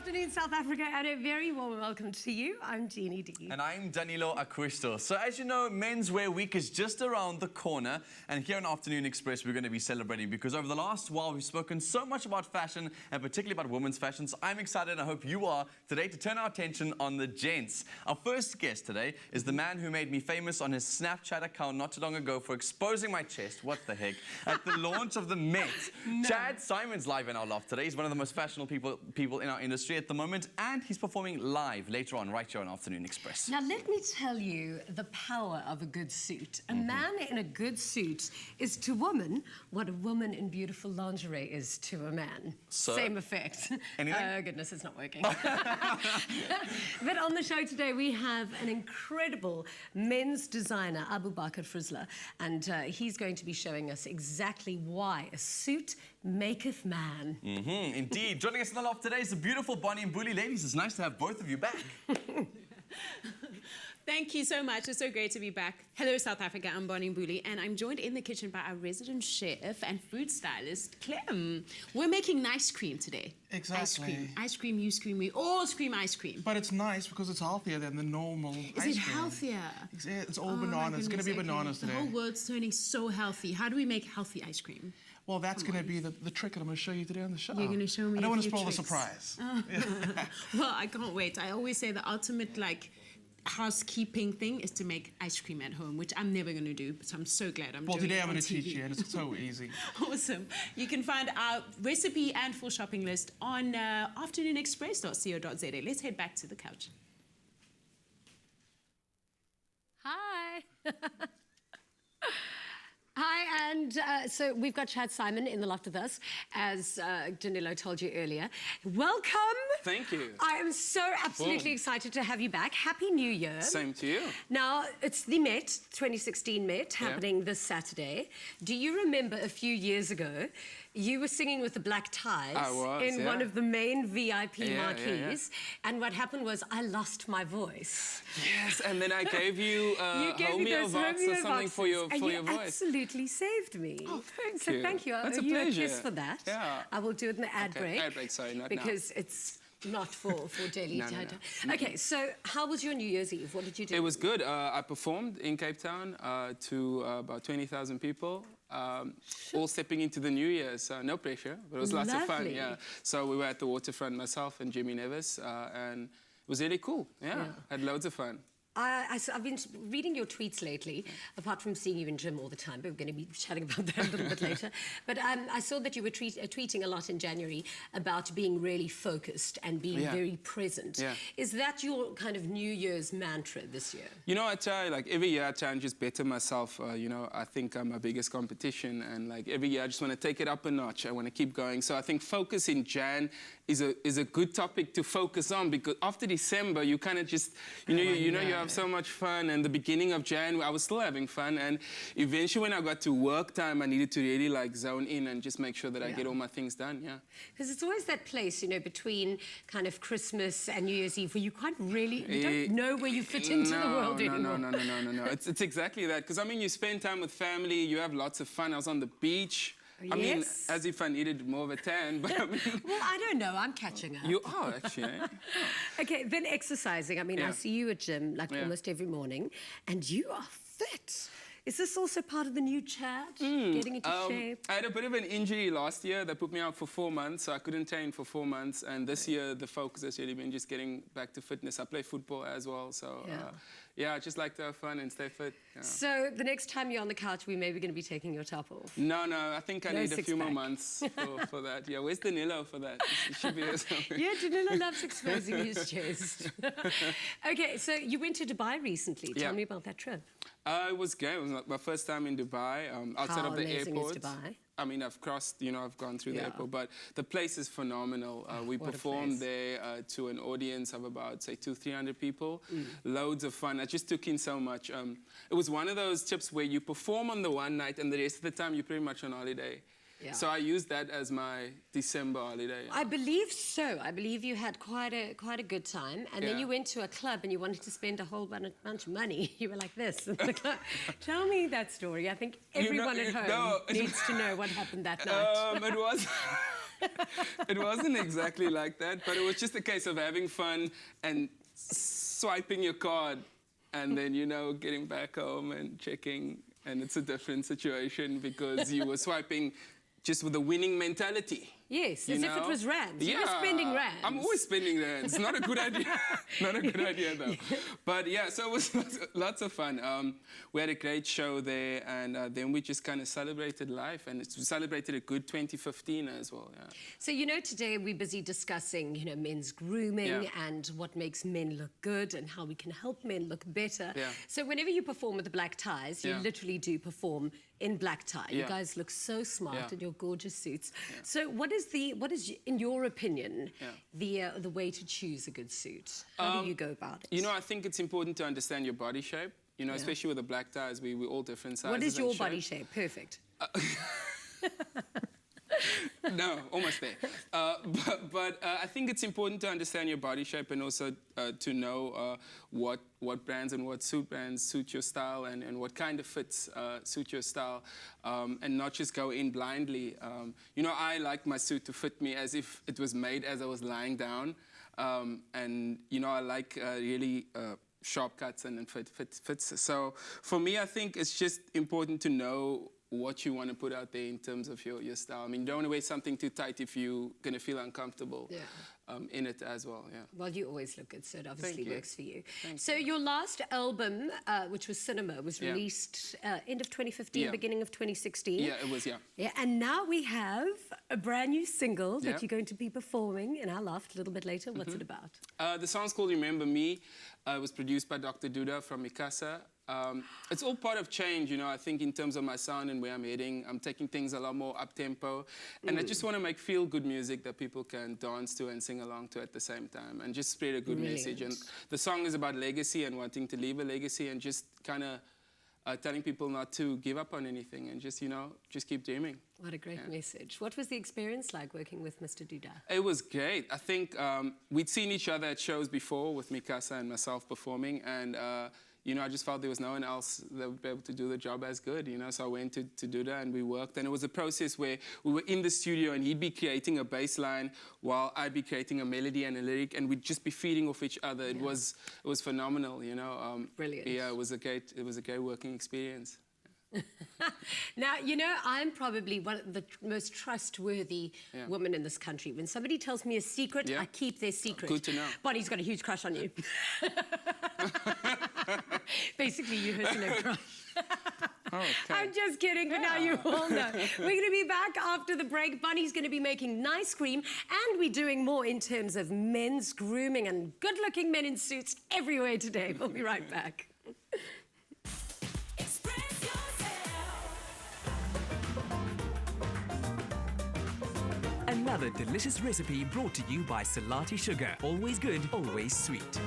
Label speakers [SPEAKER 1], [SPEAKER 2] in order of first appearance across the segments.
[SPEAKER 1] afternoon, South Africa, and a very warm welcome to you. I'm Jeannie D.
[SPEAKER 2] And I'm Danilo Acquisto. So as you know, Men's Wear Week is just around the corner. And here on Afternoon Express, we're going to be celebrating because over the last while, we've spoken so much about fashion and particularly about women's fashion. So I'm excited, and I hope you are, today to turn our attention on the gents. Our first guest today is the man who made me famous on his Snapchat account not too long ago for exposing my chest, what the heck, at the launch of the Met. No. Chad Saaiman's live in our loft today. He's one of the most fashionable people in our industry at the moment, and he's performing live later on right here on Afternoon Express.
[SPEAKER 1] Now let me tell you the power of a good suit. A man in a good suit is to woman what a woman in beautiful lingerie is to a man.
[SPEAKER 2] So,
[SPEAKER 1] same effect. Oh goodness, it's not working. But on the show today we have an incredible men's designer, Abu Bakr Frizla, and he's going to be showing us exactly why a suit maketh man.
[SPEAKER 2] Indeed. Joining us in the loft today is the beautiful Bonnie and Bully. Ladies, it's nice to have both of you back.
[SPEAKER 3] Thank you so much. It's so great to be back. Hello, South Africa. I'm Bonnie Mbuli, and I'm joined in the kitchen by our resident chef and food stylist, Clem. We're making nice cream today.
[SPEAKER 4] Exactly.
[SPEAKER 3] Ice cream, you scream, we all scream ice cream.
[SPEAKER 4] But it's nice because it's healthier than the normal ice cream.
[SPEAKER 3] Is it healthier?
[SPEAKER 4] It's all bananas. It's going to be bananas today.
[SPEAKER 3] The whole world's turning so healthy. How do we make healthy ice cream?
[SPEAKER 4] Well, that's going to be the trick that I'm going to show you today on the show.
[SPEAKER 3] You're going to show me
[SPEAKER 4] I don't want to spoil
[SPEAKER 3] tricks.
[SPEAKER 4] the surprise.
[SPEAKER 3] Well, I can't wait. I always say the ultimate, housekeeping thing is to make ice cream at home, which I'm never going to do, but I'm so glad I'm doing it.
[SPEAKER 4] Well, today I'm going
[SPEAKER 3] to
[SPEAKER 4] teach you, and it's so easy.
[SPEAKER 3] Awesome. You can find our recipe and full shopping list on afternoonexpress.co.za. Let's head back to the couch.
[SPEAKER 1] Hi. Hi, and so we've got Chad Saaiman in the loft with us, as Danilo told you earlier. Welcome.
[SPEAKER 5] Thank you.
[SPEAKER 1] I am so absolutely excited to have you back. Happy New Year.
[SPEAKER 5] Same to you.
[SPEAKER 1] Now, it's the Met, 2016 Met, happening this Saturday. Do you remember a few years ago, you were singing with the black ties in one of the main VIP marquees, and what happened was I lost my voice.
[SPEAKER 5] Yes, and then I gave you homeo box or something for your voice.
[SPEAKER 1] Absolutely saved me.
[SPEAKER 5] Oh, thank you.
[SPEAKER 1] So thank you.
[SPEAKER 5] That's
[SPEAKER 1] I owe
[SPEAKER 5] a
[SPEAKER 1] you
[SPEAKER 5] pleasure.
[SPEAKER 1] a kiss for that.
[SPEAKER 5] Yeah.
[SPEAKER 1] I will do it in the ad break.
[SPEAKER 5] Ad break, sorry, not
[SPEAKER 1] because
[SPEAKER 5] now.
[SPEAKER 1] it's not for daily data.
[SPEAKER 5] No.
[SPEAKER 1] Okay, so how was your New Year's Eve? What did you do?
[SPEAKER 5] It was good. I performed in Cape Town to about 20,000 people. All stepping into the new year, so no pressure, but it was lots of fun. Yeah. So we were at the waterfront, myself and Jimmy Nevis, and it was really cool. Yeah. Had loads of fun.
[SPEAKER 1] I've been reading your tweets lately, apart from seeing you in gym all the time, but we're going to be chatting about that a little bit later. But I saw that you were tweeting a lot in January about being really focused and being very present.
[SPEAKER 5] Yeah.
[SPEAKER 1] Is that your kind of New Year's mantra this year?
[SPEAKER 5] You know, I try, every year I try and just better myself. You know, I think I'm my biggest competition, and every year I just want to take it up a notch. I want to keep going. So I think focus in Jan is a good topic to focus on, because after December, you kind of just, you have so much fun, and the beginning of Jan, I was still having fun, and eventually when I got to work time, I needed to really zone in and just make sure that I get all my things done,
[SPEAKER 1] Because it's always that place, between kind of Christmas and New Year's Eve where you quite really, you don't know where you fit into the world anymore.
[SPEAKER 5] No. It's exactly that, because, you spend time with family, you have lots of fun. I was on the beach. I mean, as if I needed more of a tan, but
[SPEAKER 1] well, I don't know. I'm catching up.
[SPEAKER 5] You are, actually, eh?
[SPEAKER 1] Okay, then exercising. I see you at gym, almost every morning, and you are fit. Is this also part of the new Chad, getting into shape?
[SPEAKER 5] I had a bit of an injury last year that put me out for 4 months, so I couldn't train for 4 months. And this year, the focus has really been just getting back to fitness. I play football as well, so I just like to have fun and stay fit. Yeah.
[SPEAKER 1] So the next time you're on the couch, we're maybe going to be taking your top off.
[SPEAKER 5] No, I think I need a few more months for that. Yeah, where's Danilo for that? He should be there somewhere.
[SPEAKER 1] Yeah, Danilo loves exposing his chest. Okay, so you went to Dubai recently. Tell me about that trip.
[SPEAKER 5] It was great. It was my first time in Dubai, outside of the airport.
[SPEAKER 1] Is Dubai?
[SPEAKER 5] I mean, I've crossed, I've gone through the airport, but the place is phenomenal. We performed there to an audience of about, say, 200-300 people. Loads of fun. I just took in so much. It was one of those trips where you perform on the one night and the rest of the time you're pretty much on holiday. Yeah. So I used that as my December holiday.
[SPEAKER 1] I believe so. I believe you had quite a good time, and then you went to a club and you wanted to spend a whole bunch of money. You were like this in the club. Tell me that story. I think everyone at home needs to know what happened that night.
[SPEAKER 5] It wasn't exactly like that, but it was just a case of having fun and swiping your card and then, you know, getting back home and checking. And it's a different situation because you were swiping just with a winning mentality.
[SPEAKER 1] Yes,
[SPEAKER 5] you
[SPEAKER 1] as
[SPEAKER 5] know?
[SPEAKER 1] if it was rands.
[SPEAKER 5] Yeah,
[SPEAKER 1] You were spending rands.
[SPEAKER 5] I'm always spending rands. Not a good idea. Not a good idea, though. But yeah, so it was lots of fun. We had a great show there, and then we just kind of celebrated life, and we celebrated a good 2015 as well. Yeah.
[SPEAKER 1] So, you know, today we're busy discussing, you know, men's grooming and what makes men look good and how we can help men look better.
[SPEAKER 5] Yeah.
[SPEAKER 1] So whenever you perform with the black ties, you literally do perform in black tie. You guys look so smart in your gorgeous suits. So what is, in your opinion, the way to choose a good suit? How do you go about it?
[SPEAKER 5] You know, I think it's important to understand your body shape. You know, especially with the black ties, we're all different sizes.
[SPEAKER 1] What is your body shape? Perfect.
[SPEAKER 5] No, almost there. But I think it's important to understand your body shape and also to know what brands and what suit brands suit your style and what kind of fits suit your style, and not just go in blindly. You know, I like my suit to fit me as if it was made as I was lying down, and you know, I like really sharp cuts and fits. So for me, I think it's just important to know what you want to put out there in terms of your style. I mean, you don't want to wear something too tight if you're going to feel uncomfortable in it as well,
[SPEAKER 1] Well, you always look good, so it obviously works for you.
[SPEAKER 5] Thank
[SPEAKER 1] so your last album, which was Cinema, was released end of 2015, beginning of 2016.
[SPEAKER 5] Yeah, it was,
[SPEAKER 1] Yeah, and now we have a brand new single that you're going to be performing in our loft a little bit later. What's it about?
[SPEAKER 5] The song's called Remember Me. It was produced by Dr. Duda from Mikasa. It's all part of change, you know. I think in terms of my sound and where I'm heading, I'm taking things a lot more up-tempo. And I just want to make feel-good music that people can dance to and sing along to at the same time and just spread a good message. And the song is about legacy and wanting to leave a legacy and just kind of telling people not to give up on anything and just, you know, just keep dreaming.
[SPEAKER 1] What a great message. What was the experience like working with Mr. Duda?
[SPEAKER 5] It was great. I think we'd seen each other at shows before with Mikasa and myself performing, and you know, I just felt there was no one else that would be able to do the job as good, you know, so I went to Duda and we worked, and it was a process where we were in the studio and he'd be creating a bass line while I'd be creating a melody and a lyric, and we'd just be feeding off each other. It was phenomenal, you know.
[SPEAKER 1] Brilliant.
[SPEAKER 5] Yeah, it was a great working experience.
[SPEAKER 1] Now, you know, I'm probably one of the most trustworthy women in this country. When somebody tells me a secret, I keep their secret.
[SPEAKER 5] Good to know.
[SPEAKER 1] Bonnie's got a huge crush on you. Basically, you her no crush.
[SPEAKER 5] Okay.
[SPEAKER 1] I'm just kidding, but now you all know. We're going to be back after the break. Bunny's going to be making nice cream, and we're doing more in terms of men's grooming and good-looking men in suits everywhere today. We'll be right back.
[SPEAKER 6] Another delicious recipe brought to you by Salati Sugar. Always good, always sweet.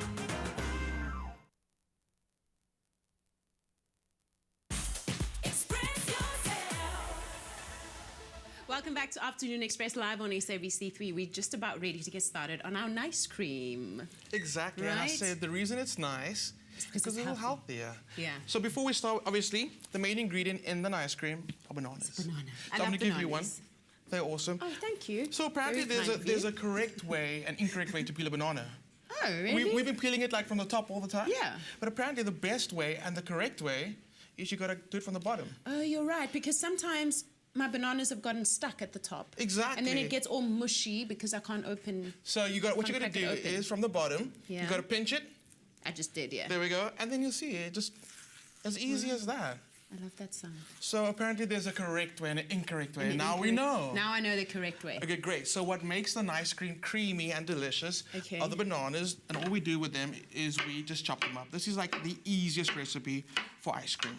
[SPEAKER 3] Welcome back to Afternoon Express live on SABC3. We're just about ready to get started on our nice cream.
[SPEAKER 4] Exactly. And I
[SPEAKER 3] Right?
[SPEAKER 4] said the reason it's nice is because it's a little healthier.
[SPEAKER 3] Yeah.
[SPEAKER 4] So before we start, obviously, the main ingredient in the ice cream are bananas.
[SPEAKER 3] Banana.
[SPEAKER 4] So I'm going to give you one. They're awesome.
[SPEAKER 3] Oh, thank you.
[SPEAKER 4] So apparently
[SPEAKER 3] Very kind of
[SPEAKER 4] there's
[SPEAKER 3] you.
[SPEAKER 4] a correct way and incorrect way to peel a banana.
[SPEAKER 3] Oh, really?
[SPEAKER 4] We've been peeling it like from the top all the time.
[SPEAKER 3] Yeah.
[SPEAKER 4] But apparently the best way and the correct way is you got to do it from the bottom.
[SPEAKER 3] Oh, you're right, because sometimes my bananas have gotten stuck at the top.
[SPEAKER 4] Exactly.
[SPEAKER 3] And then it gets all mushy because I can't open.
[SPEAKER 4] So what you're going to do is from the bottom, you got to pinch it.
[SPEAKER 3] I just did, yeah.
[SPEAKER 4] There we go. And then you'll see it just as easy as that.
[SPEAKER 3] I love that sound.
[SPEAKER 4] So apparently there's a correct way and an incorrect way. And now we know.
[SPEAKER 3] Now I know the correct way.
[SPEAKER 4] Okay, great. So what makes the ice cream creamy and delicious are the bananas, and all we do with them is we just chop them up. This is like the easiest recipe for ice cream.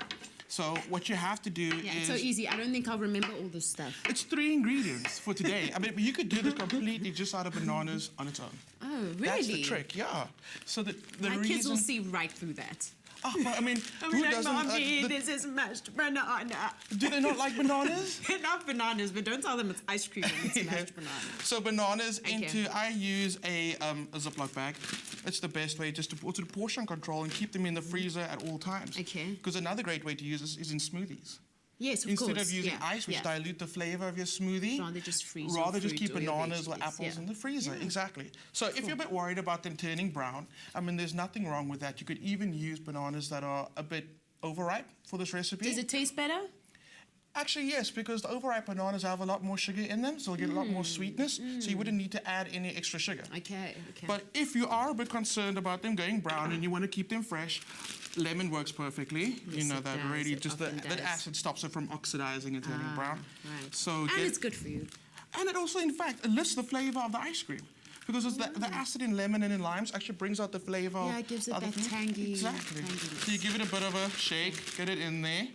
[SPEAKER 4] So what you have to do
[SPEAKER 3] Yeah,
[SPEAKER 4] is...
[SPEAKER 3] it's so easy. I don't think I'll remember all this stuff.
[SPEAKER 4] It's 3 ingredients for today. I mean, but you could do this completely just out of bananas on its own.
[SPEAKER 3] Oh, really?
[SPEAKER 4] That's the trick, yeah. So the
[SPEAKER 3] My
[SPEAKER 4] reason...
[SPEAKER 3] kids will see right through that.
[SPEAKER 4] Oh, but I mean, who doesn't...
[SPEAKER 3] Mommy, this is mashed banana.
[SPEAKER 4] Do they not like bananas?
[SPEAKER 3] They love bananas, but don't tell them it's ice cream and it's mashed banana.
[SPEAKER 4] So bananas
[SPEAKER 3] Okay.
[SPEAKER 4] I use a Ziploc bag. It's the best way just to also do portion control and keep them in the freezer at all times.
[SPEAKER 3] Okay.
[SPEAKER 4] Because another great way to use this is in smoothies.
[SPEAKER 3] Yes, of
[SPEAKER 4] Instead
[SPEAKER 3] course.
[SPEAKER 4] of using
[SPEAKER 3] Yeah,
[SPEAKER 4] ice, which
[SPEAKER 3] yeah.
[SPEAKER 4] dilute the flavor of your smoothie,
[SPEAKER 3] Rather just freeze your fruit
[SPEAKER 4] keep
[SPEAKER 3] or your
[SPEAKER 4] bananas or
[SPEAKER 3] veggies,
[SPEAKER 4] apples
[SPEAKER 3] yeah.
[SPEAKER 4] in the freezer. Exactly. So if you're a bit worried about them turning brown, I mean, there's nothing wrong with that. You could even use bananas that are a bit overripe for this recipe.
[SPEAKER 3] Does it taste better?
[SPEAKER 4] Actually, yes, because the overripe bananas have a lot more sugar in them, so you'll get a lot more sweetness, so you wouldn't need to add any extra sugar.
[SPEAKER 3] Okay, okay.
[SPEAKER 4] But if you are a bit concerned about them going brown and you want to keep them fresh, lemon works perfectly.
[SPEAKER 3] Yes,
[SPEAKER 4] you know
[SPEAKER 3] it
[SPEAKER 4] that
[SPEAKER 3] does.
[SPEAKER 4] already.
[SPEAKER 3] It
[SPEAKER 4] Just
[SPEAKER 3] often
[SPEAKER 4] that
[SPEAKER 3] does.
[SPEAKER 4] acid stops it from oxidizing and turning brown.
[SPEAKER 3] Right.
[SPEAKER 4] So
[SPEAKER 3] And it's good for you.
[SPEAKER 4] And it also, in fact, lifts the flavor of the ice cream. Because it's the acid in lemon and in limes actually brings out the flavor.
[SPEAKER 3] Yeah, it gives it
[SPEAKER 4] of the
[SPEAKER 3] that
[SPEAKER 4] fruit.
[SPEAKER 3] tangy.
[SPEAKER 4] Exactly.
[SPEAKER 3] tanginess.
[SPEAKER 4] So you give it a bit of a shake, get it in there,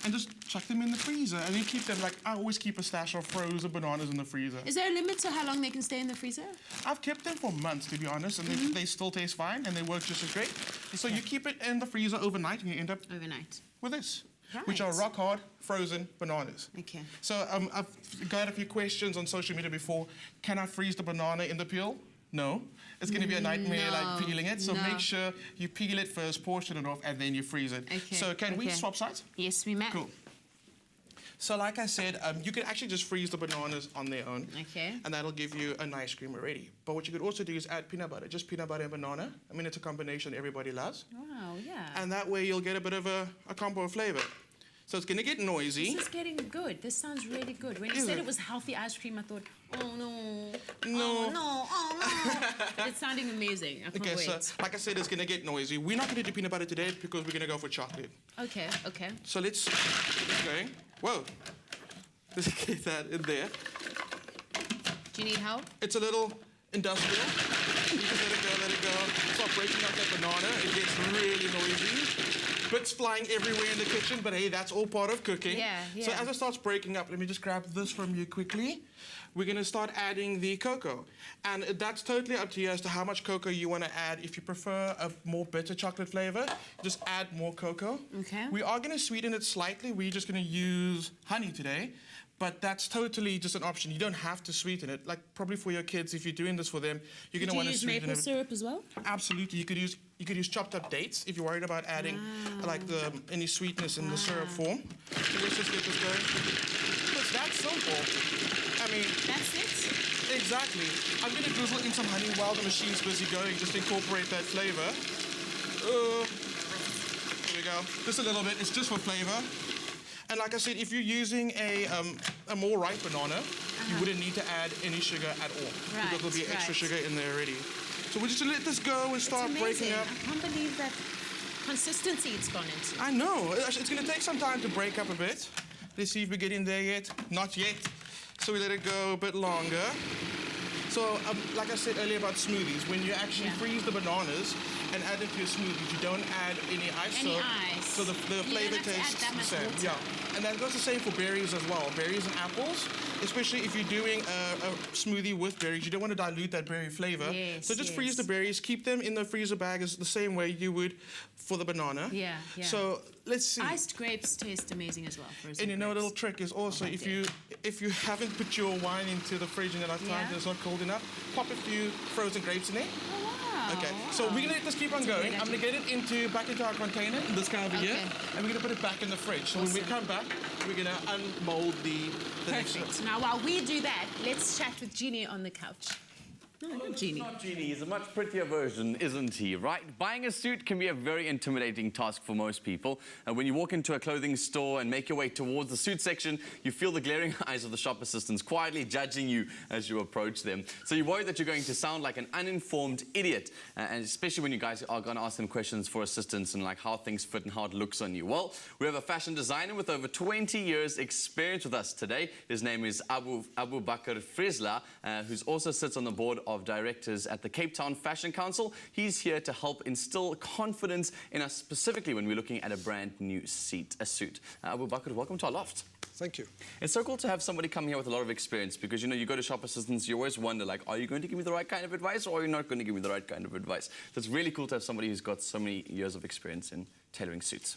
[SPEAKER 4] and just chuck them in the freezer. And you keep them, like, I always keep a stash of frozen bananas in the freezer.
[SPEAKER 3] Is there a limit to how long they can stay in the freezer?
[SPEAKER 4] I've kept them for months, to be honest, and they still taste fine, and they work just as great. So you keep it in the freezer overnight, and you end up
[SPEAKER 3] Overnight.
[SPEAKER 4] with this, which are
[SPEAKER 3] Right.
[SPEAKER 4] rock hard frozen bananas.
[SPEAKER 3] Okay.
[SPEAKER 4] So I've got a few questions on social media before. Can I freeze the banana in the peel? No. It's going to be a nightmare, like peeling it. So
[SPEAKER 3] No.
[SPEAKER 4] make sure you peel it first, portion it off, and then you freeze it.
[SPEAKER 3] Okay,
[SPEAKER 4] So can we
[SPEAKER 3] okay.
[SPEAKER 4] swap sides?
[SPEAKER 3] Yes, we may.
[SPEAKER 4] Cool. So like I said, you can actually just freeze the bananas on their own.
[SPEAKER 3] Okay.
[SPEAKER 4] And that'll give you an ice cream already. But what you could also do is add peanut butter. Just peanut butter and banana. I mean, it's a combination everybody loves.
[SPEAKER 3] Wow, yeah.
[SPEAKER 4] And that way you'll get a bit of a combo of flavor. So it's going to get noisy.
[SPEAKER 3] This is getting good. This sounds really good. When you
[SPEAKER 4] Is
[SPEAKER 3] said
[SPEAKER 4] it?
[SPEAKER 3] it was healthy ice cream, I thought, oh no.
[SPEAKER 4] No.
[SPEAKER 3] Oh no. Oh no. But it's sounding amazing. I can't
[SPEAKER 4] Okay,
[SPEAKER 3] wait.
[SPEAKER 4] so like I said, it's going to get noisy. We're not going to do peanut butter today because we're going to go for chocolate.
[SPEAKER 3] Okay, okay.
[SPEAKER 4] So let's get this going. Whoa. Let's get that in there.
[SPEAKER 3] Do you need help?
[SPEAKER 4] It's a little industrial. You just let it go. Start breaking up that banana. It gets really noisy. Bits flying everywhere in the kitchen, but hey, that's all part of cooking.
[SPEAKER 3] Yeah,
[SPEAKER 4] So
[SPEAKER 3] yeah.
[SPEAKER 4] as it starts breaking up, let me just grab this from you quickly. We're going to start adding the cocoa. And that's totally up to you as to how much cocoa you want to add. If you prefer a more bitter chocolate flavor, just add more cocoa.
[SPEAKER 3] Okay.
[SPEAKER 4] We are going to sweeten it slightly. We're just going to use honey today. But that's totally just an option. You don't have to sweeten it. Like probably for your kids, if you're doing this for them, you're going to
[SPEAKER 3] Do you
[SPEAKER 4] want to
[SPEAKER 3] use
[SPEAKER 4] sweeten
[SPEAKER 3] maple
[SPEAKER 4] it.
[SPEAKER 3] syrup as well?
[SPEAKER 4] Absolutely. You could use chopped up dates if you're worried about adding like any sweetness in the syrup form. So let's just get this going. It's that simple. I mean,
[SPEAKER 3] That's it?
[SPEAKER 4] exactly. I'm going to drizzle in some honey while the machine's busy going, just to incorporate that flavor. Here we go. Just a little bit. It's just for flavor. And like I said, if you're using a more ripe banana, you wouldn't need to add any sugar at all.
[SPEAKER 3] Right,
[SPEAKER 4] because there'll be extra
[SPEAKER 3] right.
[SPEAKER 4] sugar in there already. So we're just going to let this go and start
[SPEAKER 3] It's
[SPEAKER 4] breaking
[SPEAKER 3] amazing.
[SPEAKER 4] up.
[SPEAKER 3] I can't believe that consistency it's gone into.
[SPEAKER 4] I know. It's going to take some time to break up a bit. Let's see if we get in there yet. Not yet. So we let it go a bit longer. So, like I said earlier about smoothies, when you actually freeze the bananas and add them to your smoothies, you don't add any ice.
[SPEAKER 3] Any ice.
[SPEAKER 4] So the
[SPEAKER 3] You
[SPEAKER 4] flavor
[SPEAKER 3] don't have to add
[SPEAKER 4] tastes
[SPEAKER 3] that
[SPEAKER 4] the
[SPEAKER 3] much
[SPEAKER 4] same.
[SPEAKER 3] water.
[SPEAKER 4] Yeah. And that goes the same for berries as well. Berries and apples, especially if you're doing a smoothie with berries, you don't want to dilute that berry flavor.
[SPEAKER 3] Yes,
[SPEAKER 4] so just freeze
[SPEAKER 3] yes.
[SPEAKER 4] the berries, keep them in the freezer bag as the same way you would for the banana.
[SPEAKER 3] Yeah, yeah.
[SPEAKER 4] So let's see.
[SPEAKER 3] Iced grapes taste amazing as well. Frozen
[SPEAKER 4] And you know, a
[SPEAKER 3] grapes.
[SPEAKER 4] little trick is also if you haven't put your wine into the fridge in enough time,
[SPEAKER 3] Yeah.
[SPEAKER 4] and it's not cold enough, pop a few frozen grapes in there.
[SPEAKER 3] Oh, wow.
[SPEAKER 4] Okay, so we're gonna let this keep on
[SPEAKER 3] That's a
[SPEAKER 4] going.
[SPEAKER 3] great
[SPEAKER 4] I'm gonna get it back into our container, this guy over here,
[SPEAKER 3] Okay.
[SPEAKER 4] and we're gonna put it back in the fridge. So when we
[SPEAKER 3] Awesome.
[SPEAKER 4] come back, we're gonna unmold the next one.
[SPEAKER 3] Perfect. Now, while we do that, let's chat with Jeannie on the couch. No, not Jeannie.
[SPEAKER 2] Not Genie, he's a much prettier version, isn't he, right? Buying a suit can be a very intimidating task for most people. And when you walk into a clothing store and make your way towards the suit section, you feel the glaring eyes of the shop assistants quietly judging you as you approach them. So you're worried that you're going to sound like an uninformed idiot, and especially when you guys are going to ask them questions for assistance and like how things fit and how it looks on you. Well, we have a fashion designer with over 20 years experience with us today. His name is Abu Bakr Frizla, who also sits on the board of directors at the Cape Town Fashion Council. He's here to help instill confidence in us, specifically when we're looking at a brand new suit. Abu Bakr, welcome to our loft.
[SPEAKER 7] Thank you.
[SPEAKER 2] It's so cool to have somebody come here with a lot of experience because, you know, you go to shop assistants, you always wonder, like, are you going to give me the right kind of advice or are you not going to give me the right kind of advice? So it's really cool to have somebody who's got so many years of experience in tailoring suits.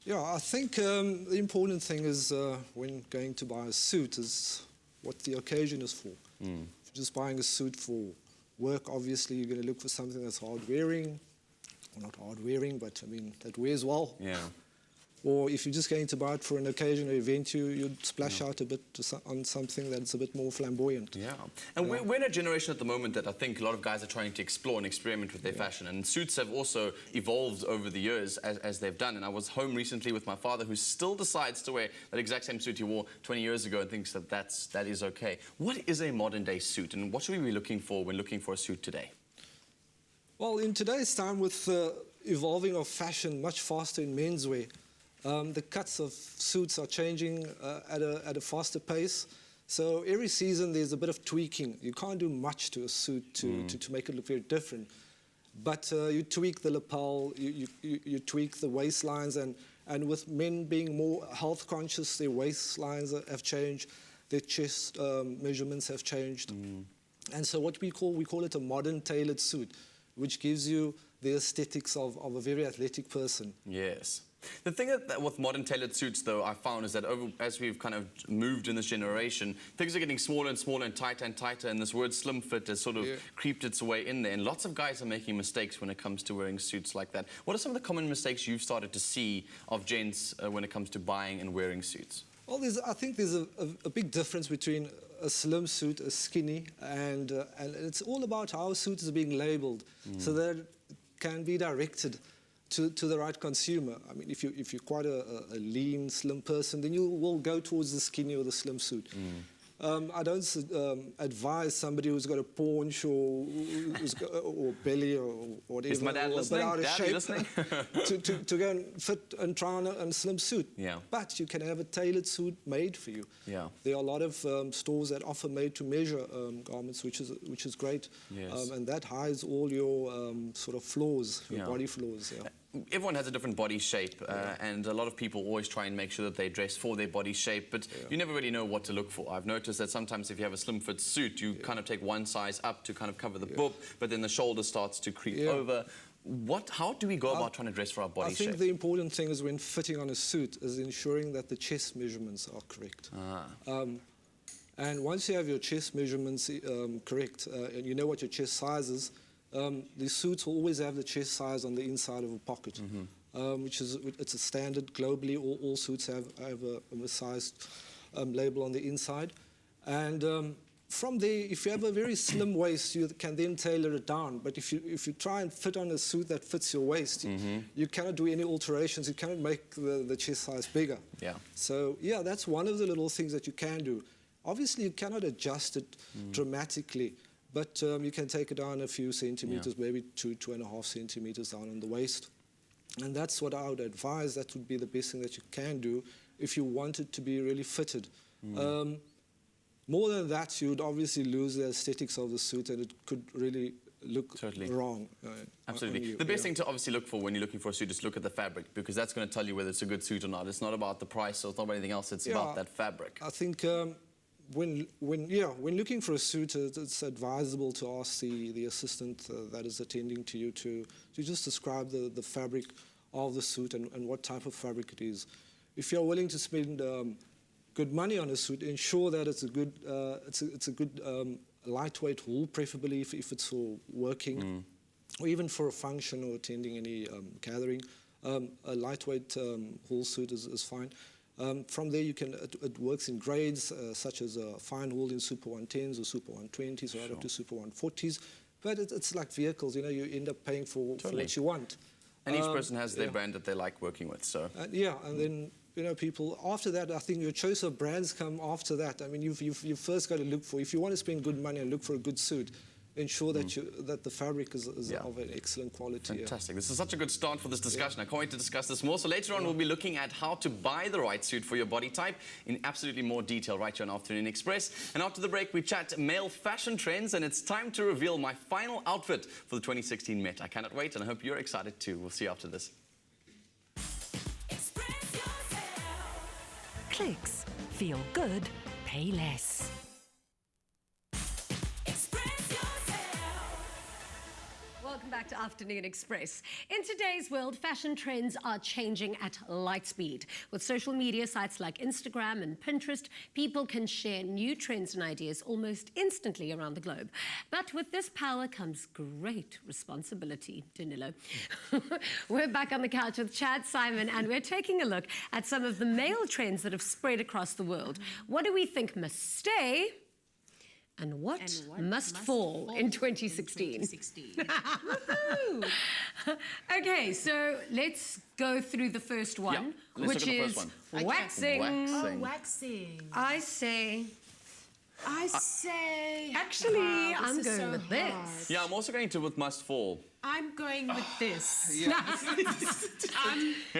[SPEAKER 7] Yeah, I think the important thing is when going to buy a suit is what the occasion is for. If you're just buying a suit for work, obviously you're going to look for something that's hard wearing. Well, not hard wearing, but I mean, that wears well.
[SPEAKER 2] Yeah.
[SPEAKER 7] Or if you're just going to buy it for an occasion or event, you'd splash out a bit on something that's a bit more flamboyant.
[SPEAKER 2] Yeah. And we're in a generation at the moment that I think a lot of guys are trying to explore and experiment with their fashion. And suits have also evolved over the years as they've done. And I was home recently with my father, who still decides to wear that exact same suit he wore 20 years ago and thinks that is okay. What is a modern day suit, and what should we be looking for when looking for a suit today?
[SPEAKER 7] Well, in today's time, with evolving of fashion much faster in menswear, the cuts of suits are changing at a faster pace. So every season there's a bit of tweaking. You can't do much to a suit to make it look very different. But you tweak the lapel, you tweak the waistlines, and with men being more health conscious, their waistlines have changed, their chest measurements have changed. And so what we call it a modern tailored suit, which gives you the aesthetics of a very athletic person.
[SPEAKER 2] Yes. The thing that with modern tailored suits, though, I found is that as we've kind of moved in this generation, things are getting smaller and smaller and tighter, and this word slim fit has sort of creeped its way in there. And lots of guys are making mistakes when it comes to wearing suits like that. What are some of the common mistakes you've started to see of gents when it comes to buying and wearing suits?
[SPEAKER 7] Well, I think there's a big difference between a slim suit, a skinny, and it's all about how a suit is being labelled, so that it can be directed to the right consumer. I mean, if you're quite a lean, slim person, then you will go towards the skinny or the slim suit. I don't advise somebody who's got a paunch or belly or whatever,
[SPEAKER 2] Is my dad listening?
[SPEAKER 7] out of
[SPEAKER 2] Dad,
[SPEAKER 7] shape,
[SPEAKER 2] you listening?
[SPEAKER 7] to go and fit and try on a slim suit.
[SPEAKER 2] Yeah.
[SPEAKER 7] But you can have a tailored suit made for you.
[SPEAKER 2] Yeah.
[SPEAKER 7] There are a lot of stores that offer made-to-measure garments, which is great.
[SPEAKER 2] Yes.
[SPEAKER 7] And that hides all your sort of flaws, your body flaws. Yeah.
[SPEAKER 2] Everyone has a different body shape, and a lot of people always try and make sure that they dress for their body shape, but you never really know what to look for. I've noticed that sometimes if you have a slim fit suit, you kind of take one size up to kind of cover the boob, but then the shoulder starts to creep over. How do we go about trying to dress for our body shape?
[SPEAKER 7] I think the important thing is when fitting on a suit is ensuring that the chest measurements are correct. And once you have your chest measurements correct, and you know what your chest size is, the suits will always have the chest size on the inside of a pocket, it's a standard globally. All suits have a sized label on the inside, and from there, if you have a very slim waist, you can then tailor it down. But if you try and fit on a suit that fits your waist, you cannot do any alterations. You cannot make the chest size bigger.
[SPEAKER 2] Yeah.
[SPEAKER 7] So yeah, that's one of the little things that you can do. Obviously, you cannot adjust it dramatically. But you can take it down a few centimeters, maybe 2.5 centimeters down on the waist. And that's what I would advise. That would be the best thing that you can do if you want it to be really fitted. More than that, you would obviously lose the aesthetics of the suit, and it could really look wrong.
[SPEAKER 2] Absolutely. The best thing to obviously look for when you're looking for a suit is look at the fabric, because that's going to tell you whether it's a good suit or not. It's not about the price, or it's not about anything else. It's about that fabric.
[SPEAKER 7] I think when looking for a suit, it's advisable to ask the assistant that is attending to you to just describe the fabric of the suit and what type of fabric it is. If you're willing to spend good money on a suit, ensure that it's a good lightweight wool, preferably if it's for working, or even for a function or attending any gathering. A lightweight wool suit is fine. From there, it works in grades, such as fine wool in Super 110s or Super 120s, right up to Super 140s. But it's like vehicles, you end up paying for what you want.
[SPEAKER 2] And each person has their brand that they like working with, so...
[SPEAKER 7] and then, people, after that, I think your choice of brands come after that. I mean, you've first got to look for, if you want to spend good money and look for a good suit, ensure that the fabric is of an excellent quality.
[SPEAKER 2] Fantastic. This is such a good start for this discussion. I can't wait to discuss this more. So later on, we'll be looking at how to buy the right suit for your body type in absolutely more detail right here on Afternoon Express. And after the break, we chat male fashion trends, and it's time to reveal my final outfit for the 2016 Met. I cannot wait, and I hope you're excited too. We'll see you after this.
[SPEAKER 8] Clicks. Feel good. Pay less.
[SPEAKER 1] Welcome back to Afternoon Express. In today's world, fashion trends are changing at light speed. With social media sites like Instagram and Pinterest, people can share new trends and ideas almost instantly around the globe. But with this power comes great responsibility, Danilo. We're back on the couch with Chad Saaiman, and we're taking a look at some of the male trends that have spread across the world. What do we think must stay? And what must fall in 2016? Okay, so let's go through the first one, which is waxing.
[SPEAKER 3] Oh, waxing.
[SPEAKER 1] I say... Actually,
[SPEAKER 3] wow,
[SPEAKER 1] I'm going
[SPEAKER 3] so
[SPEAKER 1] with this.
[SPEAKER 2] Yeah, I'm also going to with must fall.
[SPEAKER 3] I'm going with this.
[SPEAKER 2] Yeah, halfway.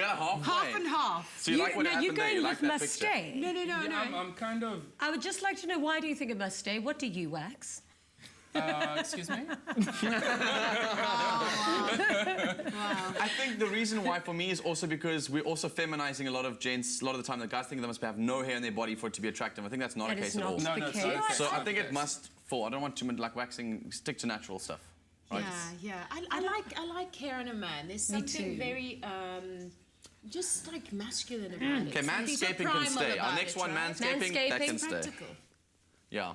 [SPEAKER 3] Half and half.
[SPEAKER 2] So you like what happened
[SPEAKER 1] you're
[SPEAKER 2] there?
[SPEAKER 1] going
[SPEAKER 2] You
[SPEAKER 1] with
[SPEAKER 2] like that
[SPEAKER 1] must
[SPEAKER 2] picture?
[SPEAKER 1] stay.
[SPEAKER 3] No.
[SPEAKER 5] I'm kind of...
[SPEAKER 1] I would just like to know, why do you think it must stay? What do you wax?
[SPEAKER 5] Excuse me?
[SPEAKER 2] I think the reason why for me is also because we're also feminizing a lot of gents. A lot of the time, the guys think they must have no hair on their body for it to be attractive. I think that's not
[SPEAKER 1] That
[SPEAKER 2] the
[SPEAKER 1] is
[SPEAKER 2] case at all.
[SPEAKER 1] not the
[SPEAKER 5] it's
[SPEAKER 1] case.
[SPEAKER 5] not okay.
[SPEAKER 2] So I
[SPEAKER 5] It's
[SPEAKER 2] think
[SPEAKER 5] not
[SPEAKER 2] it
[SPEAKER 5] the
[SPEAKER 2] must fall. I don't want too much like waxing. Stick to natural stuff. Right?
[SPEAKER 3] Yeah. I like hair on a man. There's something
[SPEAKER 1] too.
[SPEAKER 3] very just like masculine about it.
[SPEAKER 2] Okay, manscaping can stay. Our next one, manscaping, that can stay.
[SPEAKER 3] Practical.
[SPEAKER 2] Yeah.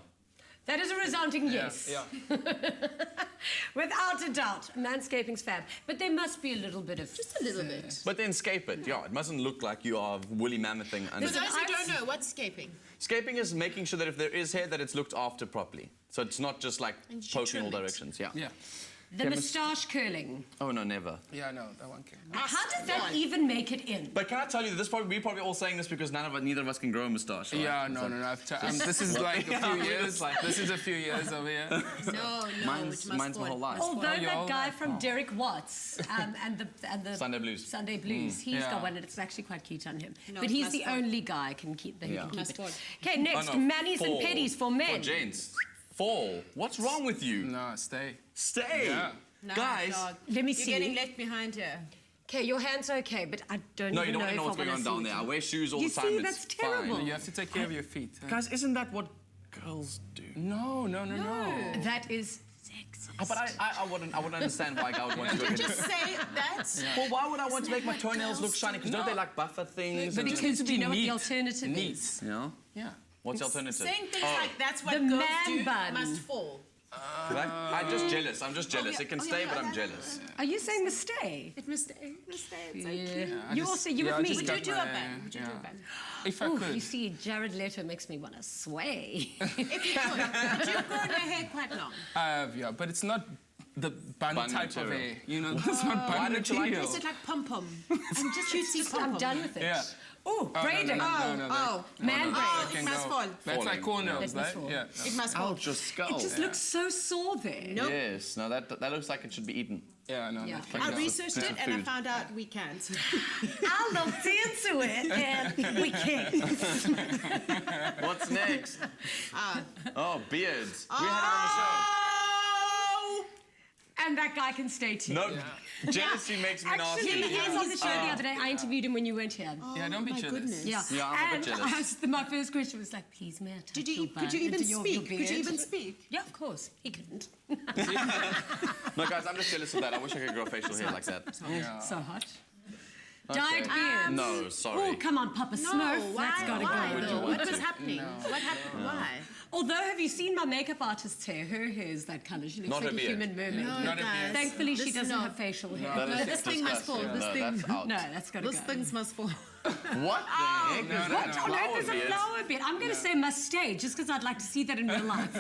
[SPEAKER 1] That is a resounding yes.
[SPEAKER 5] Yeah.
[SPEAKER 1] Without a doubt, manscaping's fab. But there must be a little bit of...
[SPEAKER 3] Just a little bit.
[SPEAKER 2] But then scape it. Yeah, it mustn't look like you are woolly mammothing.
[SPEAKER 3] For those who don't know, what's scaping?
[SPEAKER 2] Scaping is making sure that if there is hair, that it's looked after properly. So it's not just like
[SPEAKER 3] And you
[SPEAKER 2] poking in all
[SPEAKER 3] trim it.
[SPEAKER 2] directions. Yeah.
[SPEAKER 5] Yeah.
[SPEAKER 1] The moustache curling.
[SPEAKER 2] Oh, no, never.
[SPEAKER 5] Yeah, no, that one can.
[SPEAKER 1] How does that even make it in?
[SPEAKER 2] But can I tell you, we're probably all saying this because neither of us can grow a moustache. Right?
[SPEAKER 5] Yeah, no. This is like a few years. This is a few years over here.
[SPEAKER 3] No,
[SPEAKER 2] Mine's my whole life.
[SPEAKER 1] Although
[SPEAKER 5] Oh, you're
[SPEAKER 1] that
[SPEAKER 5] all
[SPEAKER 1] guy
[SPEAKER 5] right.
[SPEAKER 1] from Derek Watts and the
[SPEAKER 2] Sunday Blues.
[SPEAKER 1] Sunday Blues, he's
[SPEAKER 5] Yeah.
[SPEAKER 1] got one, and it's actually quite cute on him.
[SPEAKER 3] No,
[SPEAKER 1] but he's
[SPEAKER 3] must
[SPEAKER 1] the
[SPEAKER 3] fall.
[SPEAKER 1] only guy who can keep
[SPEAKER 2] Yeah.
[SPEAKER 1] it.
[SPEAKER 3] Must fall.
[SPEAKER 1] Okay, next,
[SPEAKER 2] Oh, no,
[SPEAKER 1] manis and
[SPEAKER 2] fall.
[SPEAKER 1] pedis for men.
[SPEAKER 2] For gents. Fall. What's wrong with you?
[SPEAKER 5] No, stay.
[SPEAKER 2] Stay.
[SPEAKER 5] Yeah.
[SPEAKER 3] No,
[SPEAKER 2] Guys.
[SPEAKER 3] dog.
[SPEAKER 1] Let me
[SPEAKER 3] You're
[SPEAKER 1] see.
[SPEAKER 3] getting left behind here.
[SPEAKER 1] Okay, your hands are okay, but I don't
[SPEAKER 2] No,
[SPEAKER 1] even
[SPEAKER 2] you don't want to know
[SPEAKER 1] if
[SPEAKER 2] what's
[SPEAKER 1] I
[SPEAKER 2] going on
[SPEAKER 1] wanna
[SPEAKER 2] down
[SPEAKER 1] see
[SPEAKER 2] there.
[SPEAKER 1] it.
[SPEAKER 2] I wear shoes all
[SPEAKER 1] You
[SPEAKER 2] the time.
[SPEAKER 1] see,
[SPEAKER 2] It's
[SPEAKER 1] that's terrible.
[SPEAKER 2] fine.
[SPEAKER 5] You have to take care of your feet.
[SPEAKER 2] Guys, isn't that what girls do?
[SPEAKER 5] No.
[SPEAKER 1] That is sexist.
[SPEAKER 2] But I wouldn't understand why a guy would want to go in
[SPEAKER 3] Just say that.
[SPEAKER 2] Well, why would I want to make my toenails look shiny? Because don't they like buffer things?
[SPEAKER 5] But
[SPEAKER 2] and-
[SPEAKER 5] it needs to
[SPEAKER 1] Do you
[SPEAKER 5] be
[SPEAKER 1] know what the
[SPEAKER 5] neat.
[SPEAKER 1] alternative
[SPEAKER 5] Neat.
[SPEAKER 1] is?
[SPEAKER 2] Yeah.
[SPEAKER 5] Yeah.
[SPEAKER 2] What's the alternative?
[SPEAKER 3] Saying things
[SPEAKER 2] Oh.
[SPEAKER 3] like that's what
[SPEAKER 1] The
[SPEAKER 3] girls
[SPEAKER 1] man
[SPEAKER 3] do
[SPEAKER 1] bun.
[SPEAKER 3] must fall.
[SPEAKER 2] I'm just jealous. I'm just jealous.
[SPEAKER 3] yeah.
[SPEAKER 2] It can
[SPEAKER 3] Oh,
[SPEAKER 2] stay,
[SPEAKER 3] yeah,
[SPEAKER 2] but I'm
[SPEAKER 3] yeah.
[SPEAKER 2] jealous.
[SPEAKER 1] Are you saying must stay?
[SPEAKER 3] It must stay. It's so cute.
[SPEAKER 1] You with me?
[SPEAKER 3] Would you do a bun? Would you do a bun?
[SPEAKER 5] If I
[SPEAKER 1] Oh,
[SPEAKER 5] could.
[SPEAKER 1] you see, Jared Leto makes me want to sway.
[SPEAKER 3] If you could. But you've grown your hair quite long.
[SPEAKER 5] Yeah, but it's not the bun
[SPEAKER 2] material.
[SPEAKER 5] type of hair. You know, it's not
[SPEAKER 2] Why
[SPEAKER 5] bun
[SPEAKER 2] don't you like
[SPEAKER 5] material.
[SPEAKER 3] Is it like pom-pom?
[SPEAKER 1] I'm just I'm done with it.
[SPEAKER 5] Yeah.
[SPEAKER 1] Oh, braiding. Man
[SPEAKER 3] Oh,
[SPEAKER 1] braids.
[SPEAKER 3] it must fall.
[SPEAKER 5] That's like cornrows,
[SPEAKER 1] That must
[SPEAKER 5] right?
[SPEAKER 1] fall.
[SPEAKER 5] Yeah.
[SPEAKER 3] It must fall.
[SPEAKER 2] Ouch, your skull.
[SPEAKER 1] It just looks so sore there.
[SPEAKER 3] Nope.
[SPEAKER 2] Yes. No, that looks like it should be eaten.
[SPEAKER 5] Yeah, no.
[SPEAKER 1] Yeah.
[SPEAKER 2] Like
[SPEAKER 3] I
[SPEAKER 2] a
[SPEAKER 3] researched
[SPEAKER 2] piece
[SPEAKER 3] it
[SPEAKER 2] of
[SPEAKER 3] and I
[SPEAKER 2] food.
[SPEAKER 3] found out we can't.
[SPEAKER 1] I looked into it and we can't.
[SPEAKER 2] What's next? Oh, beards. We had it on
[SPEAKER 1] And that guy can stay too.
[SPEAKER 2] the show. No, jealousy makes me
[SPEAKER 1] Actually,
[SPEAKER 2] nasty.
[SPEAKER 1] he was on the show the other day. I interviewed him when you weren't here.
[SPEAKER 5] Yeah, don't be
[SPEAKER 3] my
[SPEAKER 5] jealous.
[SPEAKER 3] goodness.
[SPEAKER 1] Yeah,
[SPEAKER 2] Yeah, I'm a bit jealous.
[SPEAKER 1] my first question was like, please, may I touch
[SPEAKER 3] Could
[SPEAKER 1] your
[SPEAKER 3] you
[SPEAKER 1] bun
[SPEAKER 3] even
[SPEAKER 1] into your
[SPEAKER 3] speak? Could you
[SPEAKER 1] beard?
[SPEAKER 3] even speak?
[SPEAKER 1] Yeah, of course. He couldn't.
[SPEAKER 2] No, guys, I'm just jealous of that. I wish I could grow facial hair like that.
[SPEAKER 5] Yeah.
[SPEAKER 1] So hot. Dyed beard.
[SPEAKER 2] No, sorry.
[SPEAKER 1] Oh, come on, Papa
[SPEAKER 3] No,
[SPEAKER 1] Smurf. That's
[SPEAKER 3] why?
[SPEAKER 1] got to
[SPEAKER 3] Why?
[SPEAKER 1] go.
[SPEAKER 3] though? What was happening? What happened? Why?
[SPEAKER 1] Although, have you seen my makeup artist's hair? Her hair is that colour. She looks
[SPEAKER 2] Not
[SPEAKER 1] like
[SPEAKER 2] her
[SPEAKER 1] a
[SPEAKER 2] beard.
[SPEAKER 1] human mermaid.
[SPEAKER 3] No,
[SPEAKER 5] Not a
[SPEAKER 3] guys.
[SPEAKER 5] beard.
[SPEAKER 1] Thankfully, she
[SPEAKER 3] This-
[SPEAKER 1] doesn't
[SPEAKER 3] no.
[SPEAKER 1] have facial hair.
[SPEAKER 2] That is
[SPEAKER 3] this thing must fall.
[SPEAKER 2] disgusting.
[SPEAKER 3] This
[SPEAKER 2] No,
[SPEAKER 3] thing.
[SPEAKER 2] that's out.
[SPEAKER 1] No, that's got to
[SPEAKER 3] Those
[SPEAKER 1] go.
[SPEAKER 3] things must fall.
[SPEAKER 2] What the heck is that?
[SPEAKER 1] What on earth is a
[SPEAKER 2] beard?
[SPEAKER 1] flower beard? I'm going to say must stay, just because I'd like to see that in real life.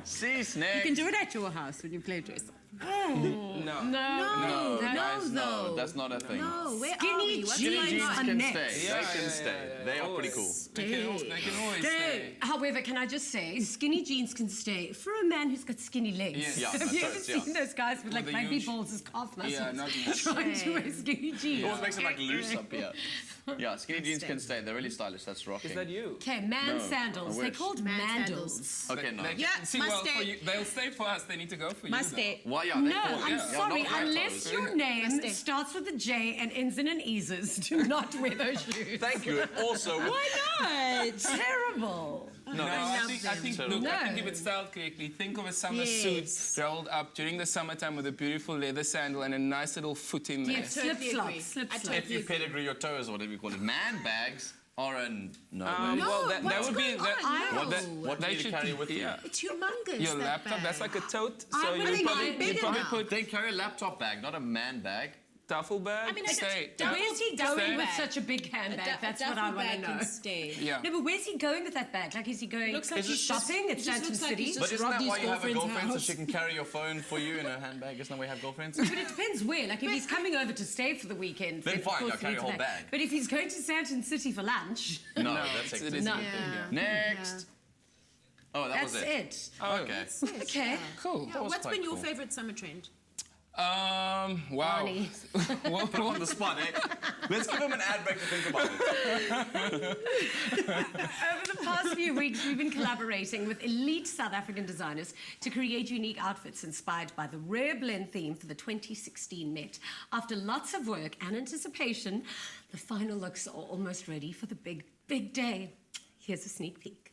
[SPEAKER 2] See, snake.
[SPEAKER 3] You can do it at your house when you play dress up.
[SPEAKER 5] No.
[SPEAKER 2] No,
[SPEAKER 3] No,
[SPEAKER 2] guys, no,
[SPEAKER 3] though.
[SPEAKER 2] that's not a thing.
[SPEAKER 3] No, where
[SPEAKER 1] Skinny
[SPEAKER 3] are we? What's
[SPEAKER 1] jeans
[SPEAKER 3] going
[SPEAKER 2] Jeans
[SPEAKER 3] on?
[SPEAKER 1] are
[SPEAKER 2] can
[SPEAKER 1] next.
[SPEAKER 2] stay.
[SPEAKER 5] Yeah,
[SPEAKER 2] They can stay. They are pretty cool.
[SPEAKER 5] They can always stay.
[SPEAKER 1] However, can I just say, skinny jeans can stay for a man who's got skinny legs.
[SPEAKER 5] Yes.
[SPEAKER 2] Yeah,
[SPEAKER 1] Have you ever
[SPEAKER 2] that's right,
[SPEAKER 1] seen those guys with like
[SPEAKER 5] the
[SPEAKER 1] baby
[SPEAKER 5] huge-
[SPEAKER 1] balls as calf muscles?
[SPEAKER 5] Yeah, not much.
[SPEAKER 1] trying to wear skinny
[SPEAKER 2] It
[SPEAKER 1] jeans.
[SPEAKER 2] always makes it like loose up here. Yeah, skinny jeans can stay. They're really stylish. That's rocking.
[SPEAKER 5] Is that you?
[SPEAKER 1] Okay, man
[SPEAKER 2] No,
[SPEAKER 1] sandals.
[SPEAKER 2] I
[SPEAKER 1] They're
[SPEAKER 2] wish.
[SPEAKER 1] called
[SPEAKER 3] Man
[SPEAKER 1] mandals.
[SPEAKER 2] Okay, no.
[SPEAKER 5] They
[SPEAKER 3] Yeah,
[SPEAKER 5] see,
[SPEAKER 3] must
[SPEAKER 5] well,
[SPEAKER 3] stay.
[SPEAKER 5] for you, they'll stay for us. They need to go for you.
[SPEAKER 3] Must
[SPEAKER 5] though.
[SPEAKER 3] stay.
[SPEAKER 2] Why? Yeah, they
[SPEAKER 1] No,
[SPEAKER 2] fall.
[SPEAKER 1] I'm
[SPEAKER 2] Yeah,
[SPEAKER 1] sorry.
[SPEAKER 2] not white
[SPEAKER 1] Unless
[SPEAKER 2] toes.
[SPEAKER 1] your name
[SPEAKER 3] stay.
[SPEAKER 1] starts with a J and ends in an Eases, do not wear those shoes.
[SPEAKER 2] Thank you. And also,
[SPEAKER 1] Why not? Terrible.
[SPEAKER 2] No,
[SPEAKER 5] I think look,
[SPEAKER 1] No.
[SPEAKER 5] I think if it's styled correctly, think of a summer
[SPEAKER 3] Yes.
[SPEAKER 5] suit rolled up during the summertime with a beautiful leather sandal and a nice little foot in there.
[SPEAKER 1] Slip
[SPEAKER 3] Totally
[SPEAKER 1] slops,
[SPEAKER 3] agree.
[SPEAKER 1] slip
[SPEAKER 3] I
[SPEAKER 1] slops.
[SPEAKER 2] If you pedigree your toes, or whatever you call it, man bags are a no.
[SPEAKER 5] Well, that
[SPEAKER 3] what's
[SPEAKER 5] would be
[SPEAKER 3] going
[SPEAKER 5] that.
[SPEAKER 3] on?
[SPEAKER 2] what
[SPEAKER 5] What
[SPEAKER 2] do
[SPEAKER 5] they
[SPEAKER 2] you
[SPEAKER 5] should
[SPEAKER 2] carry with you?
[SPEAKER 5] yeah.
[SPEAKER 3] It's humongous.
[SPEAKER 5] Your
[SPEAKER 3] that
[SPEAKER 5] laptop, that's
[SPEAKER 3] bag.
[SPEAKER 5] like a tote.
[SPEAKER 1] I
[SPEAKER 5] So
[SPEAKER 1] wouldn't
[SPEAKER 5] you
[SPEAKER 1] mind bigger
[SPEAKER 5] probably
[SPEAKER 1] now.
[SPEAKER 5] put
[SPEAKER 2] They carry a laptop bag, not a man bag.
[SPEAKER 5] duffel bag.
[SPEAKER 3] I mean, I don't-
[SPEAKER 5] stay.
[SPEAKER 3] don't-
[SPEAKER 1] Where's he
[SPEAKER 3] Duffel
[SPEAKER 1] going with
[SPEAKER 3] bag.
[SPEAKER 1] such a big handbag? That's what I
[SPEAKER 3] Duffel
[SPEAKER 1] want to
[SPEAKER 3] bag
[SPEAKER 1] know.
[SPEAKER 3] can stay.
[SPEAKER 5] Yeah.
[SPEAKER 1] No, but where's he going with that bag? Like, is he going
[SPEAKER 3] Looks like
[SPEAKER 1] is he
[SPEAKER 3] he's
[SPEAKER 1] shopping at
[SPEAKER 3] just- it just
[SPEAKER 1] Stanton
[SPEAKER 3] looks like
[SPEAKER 1] City?
[SPEAKER 3] he's
[SPEAKER 2] But
[SPEAKER 3] just
[SPEAKER 2] isn't that
[SPEAKER 3] robbed
[SPEAKER 2] why
[SPEAKER 3] his
[SPEAKER 2] you have a
[SPEAKER 3] girlfriend's
[SPEAKER 2] girlfriend, so
[SPEAKER 3] house.
[SPEAKER 2] she can carry your phone for you in her handbag? Isn't that why you have girlfriends?
[SPEAKER 1] But it depends where. Like, if he's coming over to stay for the weekend,
[SPEAKER 2] Then
[SPEAKER 1] of
[SPEAKER 2] fine,
[SPEAKER 1] course
[SPEAKER 2] I'll carry
[SPEAKER 1] he
[SPEAKER 2] a
[SPEAKER 1] needs
[SPEAKER 2] whole
[SPEAKER 1] that.
[SPEAKER 2] bag.
[SPEAKER 1] But if he's going to Stanton City for lunch,
[SPEAKER 2] No, that's
[SPEAKER 5] it
[SPEAKER 2] hectic.
[SPEAKER 5] is
[SPEAKER 1] No.
[SPEAKER 5] a big thing, yeah.
[SPEAKER 2] Next. Oh, that
[SPEAKER 1] that's
[SPEAKER 2] was
[SPEAKER 1] it.
[SPEAKER 2] Okay.
[SPEAKER 1] Okay.
[SPEAKER 5] Cool.
[SPEAKER 3] Yeah, what's
[SPEAKER 2] quite
[SPEAKER 3] been your
[SPEAKER 2] cool.
[SPEAKER 3] favorite summer trend?
[SPEAKER 5] Wow.
[SPEAKER 1] Barney.
[SPEAKER 2] Put him on the spot, eh? Let's give him an ad break to think about it.
[SPEAKER 1] Over the past few weeks, we've been collaborating with elite South African designers to create unique outfits inspired by the rare blend theme for the 2016 Met. After lots of work and anticipation, the final looks are almost ready for the big day. Here's a sneak peek.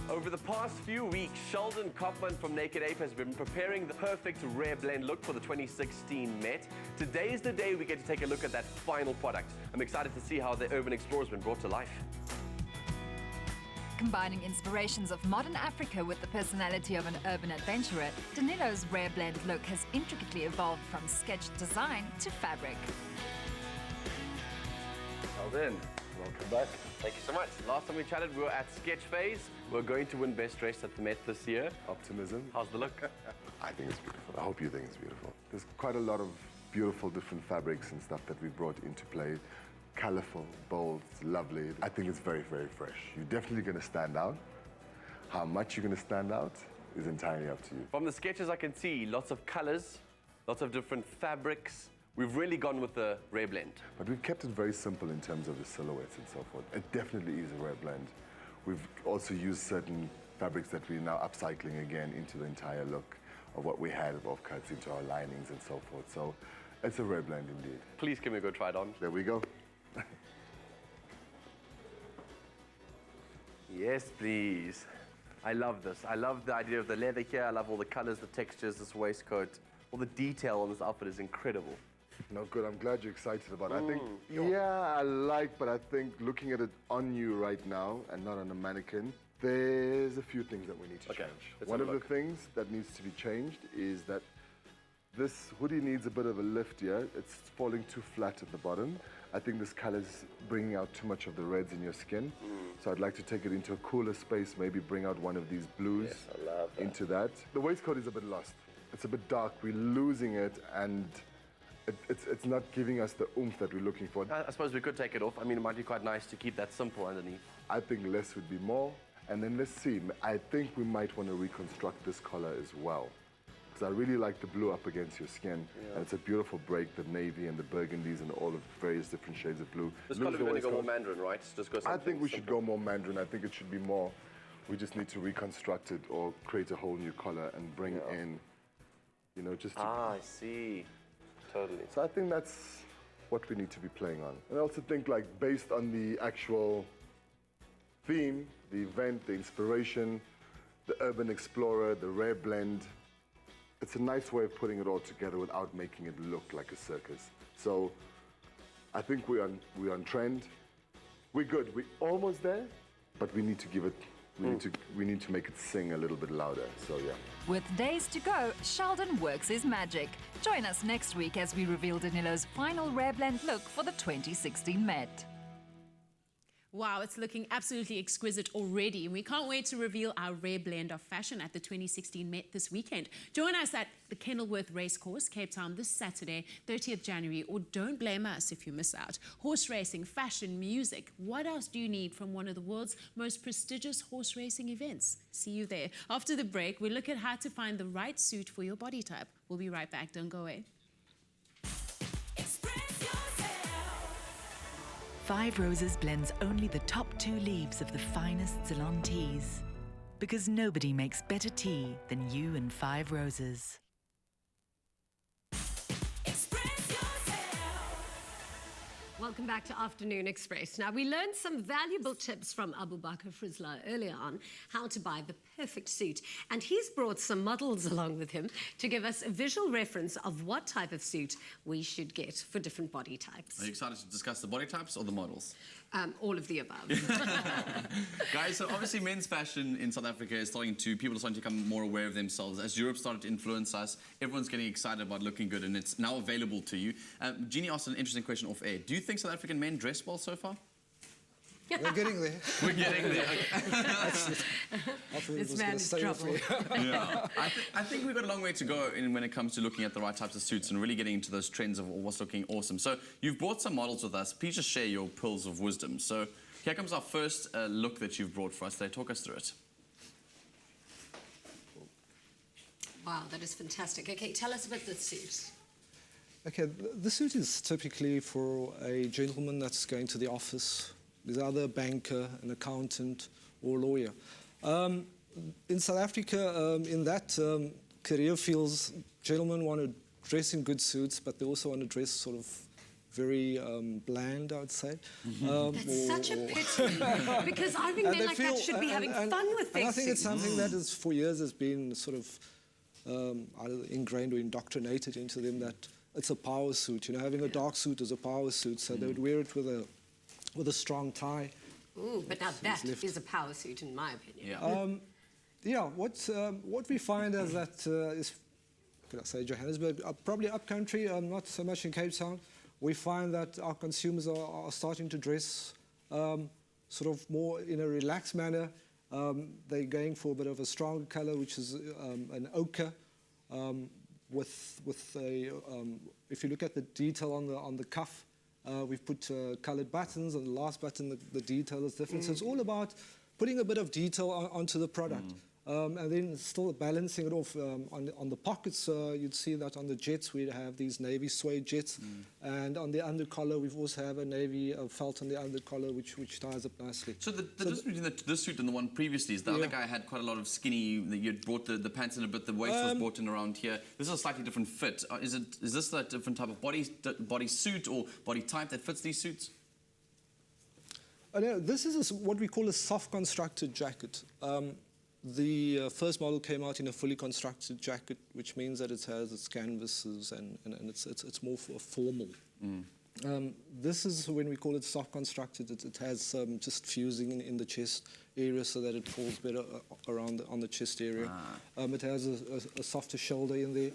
[SPEAKER 9] Over the past few weeks, Sheldon Kopman from Naked Ape has been preparing the perfect rare blend look for the 2016 Met. Today is the day we get to take a look at that final product. I'm excited to see how the Urban Explorer has been brought to life.
[SPEAKER 10] Combining inspirations of modern Africa with the personality of an urban adventurer, Danilo's rare blend look has intricately evolved from sketched design to fabric.
[SPEAKER 9] Sheldon, welcome back. Thank you so much. Last time we chatted, we were at Sketch Phase. We're going to win Best Dressed at the Met this year.
[SPEAKER 11] Optimism.
[SPEAKER 9] How's the look?
[SPEAKER 11] I think it's beautiful. I hope you think it's beautiful. There's quite a lot of beautiful different fabrics and stuff that we brought into play. Colorful, bold, lovely. I think it's very, very fresh. You're definitely going to stand out. How much you're going to stand out is entirely up to you.
[SPEAKER 9] From the sketches I can see, lots of colors, lots of different fabrics. We've really gone with the rare blend.
[SPEAKER 11] But we've kept it very simple in terms of the silhouettes and so forth. It definitely is a rare blend. We've also used certain fabrics that we're now upcycling again into the entire look of what we had of cuts into our linings and so forth. So it's a rare blend indeed.
[SPEAKER 9] Please can we go try it on?
[SPEAKER 11] There we go.
[SPEAKER 9] Yes, please. I love this. I love the idea of the leather here. I love all the colors, the textures, this waistcoat. All the detail on this outfit is incredible.
[SPEAKER 11] No, good. I'm glad you're excited about it. I think, yeah, I like, but I think looking at it on you right now and not on a mannequin, there's a few things that we need to change. One of the things that needs to be changed is that this hoodie needs a bit of a lift here. It's falling too flat at the bottom. I think this color's bringing out too much of the reds in your skin. So I'd like to take it into a cooler space, maybe bring out one of these blues into that. The waistcoat is a bit lost. It's a bit dark. We're losing it, and it's not giving us the oomph that we're looking for.
[SPEAKER 9] I suppose we could take it off. I mean, it might be quite nice to keep that simple underneath.
[SPEAKER 11] I think less would be more. And then let's see. I think we might want to reconstruct this collar as well. Because I really like the blue up against your skin. And it's a beautiful break, the navy and the burgundies and all of various different shades of blue.
[SPEAKER 9] This color, we're going to go more mandarin, right? Just go
[SPEAKER 11] I think we should
[SPEAKER 9] simple.
[SPEAKER 11] go more mandarin. I think it should be more. We just need to reconstruct it or create a whole new color and bring in, you know, just to...
[SPEAKER 9] Ah, I see. Totally.
[SPEAKER 11] So I think that's what we need to be playing on. And I also think, like, based on the actual theme, the event, the inspiration, the urban explorer, the rare blend, it's a nice way of putting it all together without making it look like a circus. So I think we're on trend. We're good. We're almost there, but we need to give it. We need to make it sing a little bit louder. So yeah.
[SPEAKER 10] With days to go, Sheldon works his magic. Join us next week as we reveal Danilo's final rare blend look for the 2016 Met.
[SPEAKER 3] Wow, it's looking absolutely exquisite already, and we can't wait to reveal our rare blend of fashion at the 2016 Met this weekend. Join us at the Kenilworth Racecourse, Cape Town, this Saturday, 30th January, or don't blame us if you miss out. Horse racing, fashion, music. What else do you need from one of the world's most prestigious horse racing events? See you there. After the break, we look at how to find the right suit for your body type. We'll be right back. Don't go away.
[SPEAKER 8] Five Roses blends only the top 2 leaves of the finest Ceylon teas. Because nobody makes better tea than you and Five Roses.
[SPEAKER 1] Welcome back to Afternoon Express. Now, we learned some valuable tips from Abu Bakr Frizla earlier on how to buy the perfect suit. And he's brought some models along with him to give us a visual reference of what type of suit we should get for different body types.
[SPEAKER 2] Are you excited to discuss the body types or the models?
[SPEAKER 1] All of the above.
[SPEAKER 2] Guys, so obviously men's fashion in South Africa is people are starting to become more aware of themselves. As Europe started to influence us, everyone's getting excited about looking good, and it's now available to you. Jeannie asked an interesting question off air. Do you think South African men dress well so far?
[SPEAKER 7] We're getting there.
[SPEAKER 2] We're getting there. Okay.
[SPEAKER 1] This man is trouble.
[SPEAKER 2] Yeah. I think we've got a long way to go when it comes to looking at the right types of suits and really getting into those trends of what's looking awesome. So you've brought some models with us. Please just share your pearls of wisdom. So here comes our first look that you've brought for us today. Talk us through it.
[SPEAKER 1] Wow, that is fantastic. Okay, tell us about the suit.
[SPEAKER 7] Okay, the suit is typically for a gentleman that's going to the office. There's either a banker, an accountant, or a lawyer. In South Africa, in that career fields, gentlemen want to dress in good suits, but they also want to dress sort of very bland, I would say.
[SPEAKER 1] That's such a pity, because I think men like that should be having fun with their
[SPEAKER 7] suits. I think it's something that is, for years has been sort of either ingrained or indoctrinated into them, that it's a power suit. You know, having a dark suit is a power suit, so they would wear it with a strong tie.
[SPEAKER 1] Ooh, but now that is a power suit, in my opinion.
[SPEAKER 7] Yeah. What we find is that is, could I say Johannesburg, probably upcountry, not so much in Cape Town. We find that our consumers are starting to dress sort of more in a relaxed manner. They're going for a bit of a stronger color, which is an ochre, with a. If you look at the detail on the cuff. We've put coloured buttons, and the last button, the detail is different. So it's all about putting a bit of detail onto the product. And then still balancing it off. On the pockets, you'd see that on the jets, we have these navy suede jets. And on the undercollar, we've also have a navy felt on the undercollar, which ties up nicely.
[SPEAKER 2] So the difference between this suit and the one previously is the other guy had quite a lot of skinny, you'd brought the pants in a bit, the waist was brought in around here. This is a slightly different fit. Is this a different type of body suit or body type that fits these suits?
[SPEAKER 7] No, this is what we call a soft constructed jacket. The first model came out in a fully constructed jacket, which means that it has its canvases and it's more formal. This is when we call it soft constructed. It has just fusing in the chest area so that it falls better around on the chest area. It has a softer shoulder in there.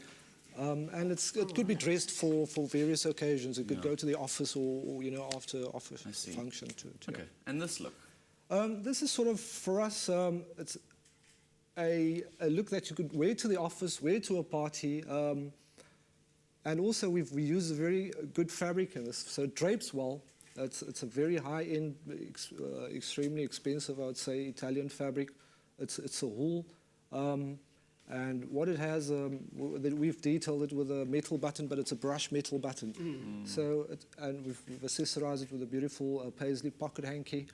[SPEAKER 7] And it could be dressed for various occasions. It could go to the office or after office function.
[SPEAKER 2] Okay, and this look?
[SPEAKER 7] This is sort of, for us, it's a look that you could wear to the office, wear to a party, and also we use a very good fabric in this, so it drapes well. It's a very high-end, extremely expensive, I would say, Italian fabric. It's a wool, and what it has, we've detailed it with a metal button, but it's a brush metal button. So, and we've accessorized it with a beautiful paisley pocket hanky.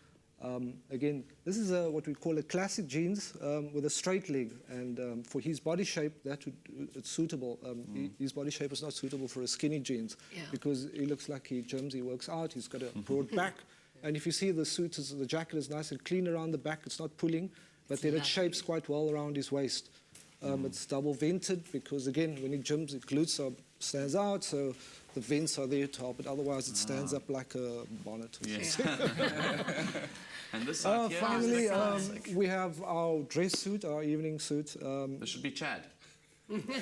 [SPEAKER 7] Again, this is what we call a classic jeans with a straight leg, and for his body shape, it's suitable. His body shape is not suitable for a skinny jeans because he looks like he gyms, he works out, he's got a broad back, and if you see the suit, the jacket is nice and clean around the back, it's not pulling, but then it shapes quite well around his waist. It's double vented because, again, when he gyms, his glutes stands out, so the vents are there to help it. Otherwise, it stands up like a bonnet.
[SPEAKER 2] And this side here
[SPEAKER 7] finally, we have our dress suit, our evening suit.
[SPEAKER 2] This should be Chad.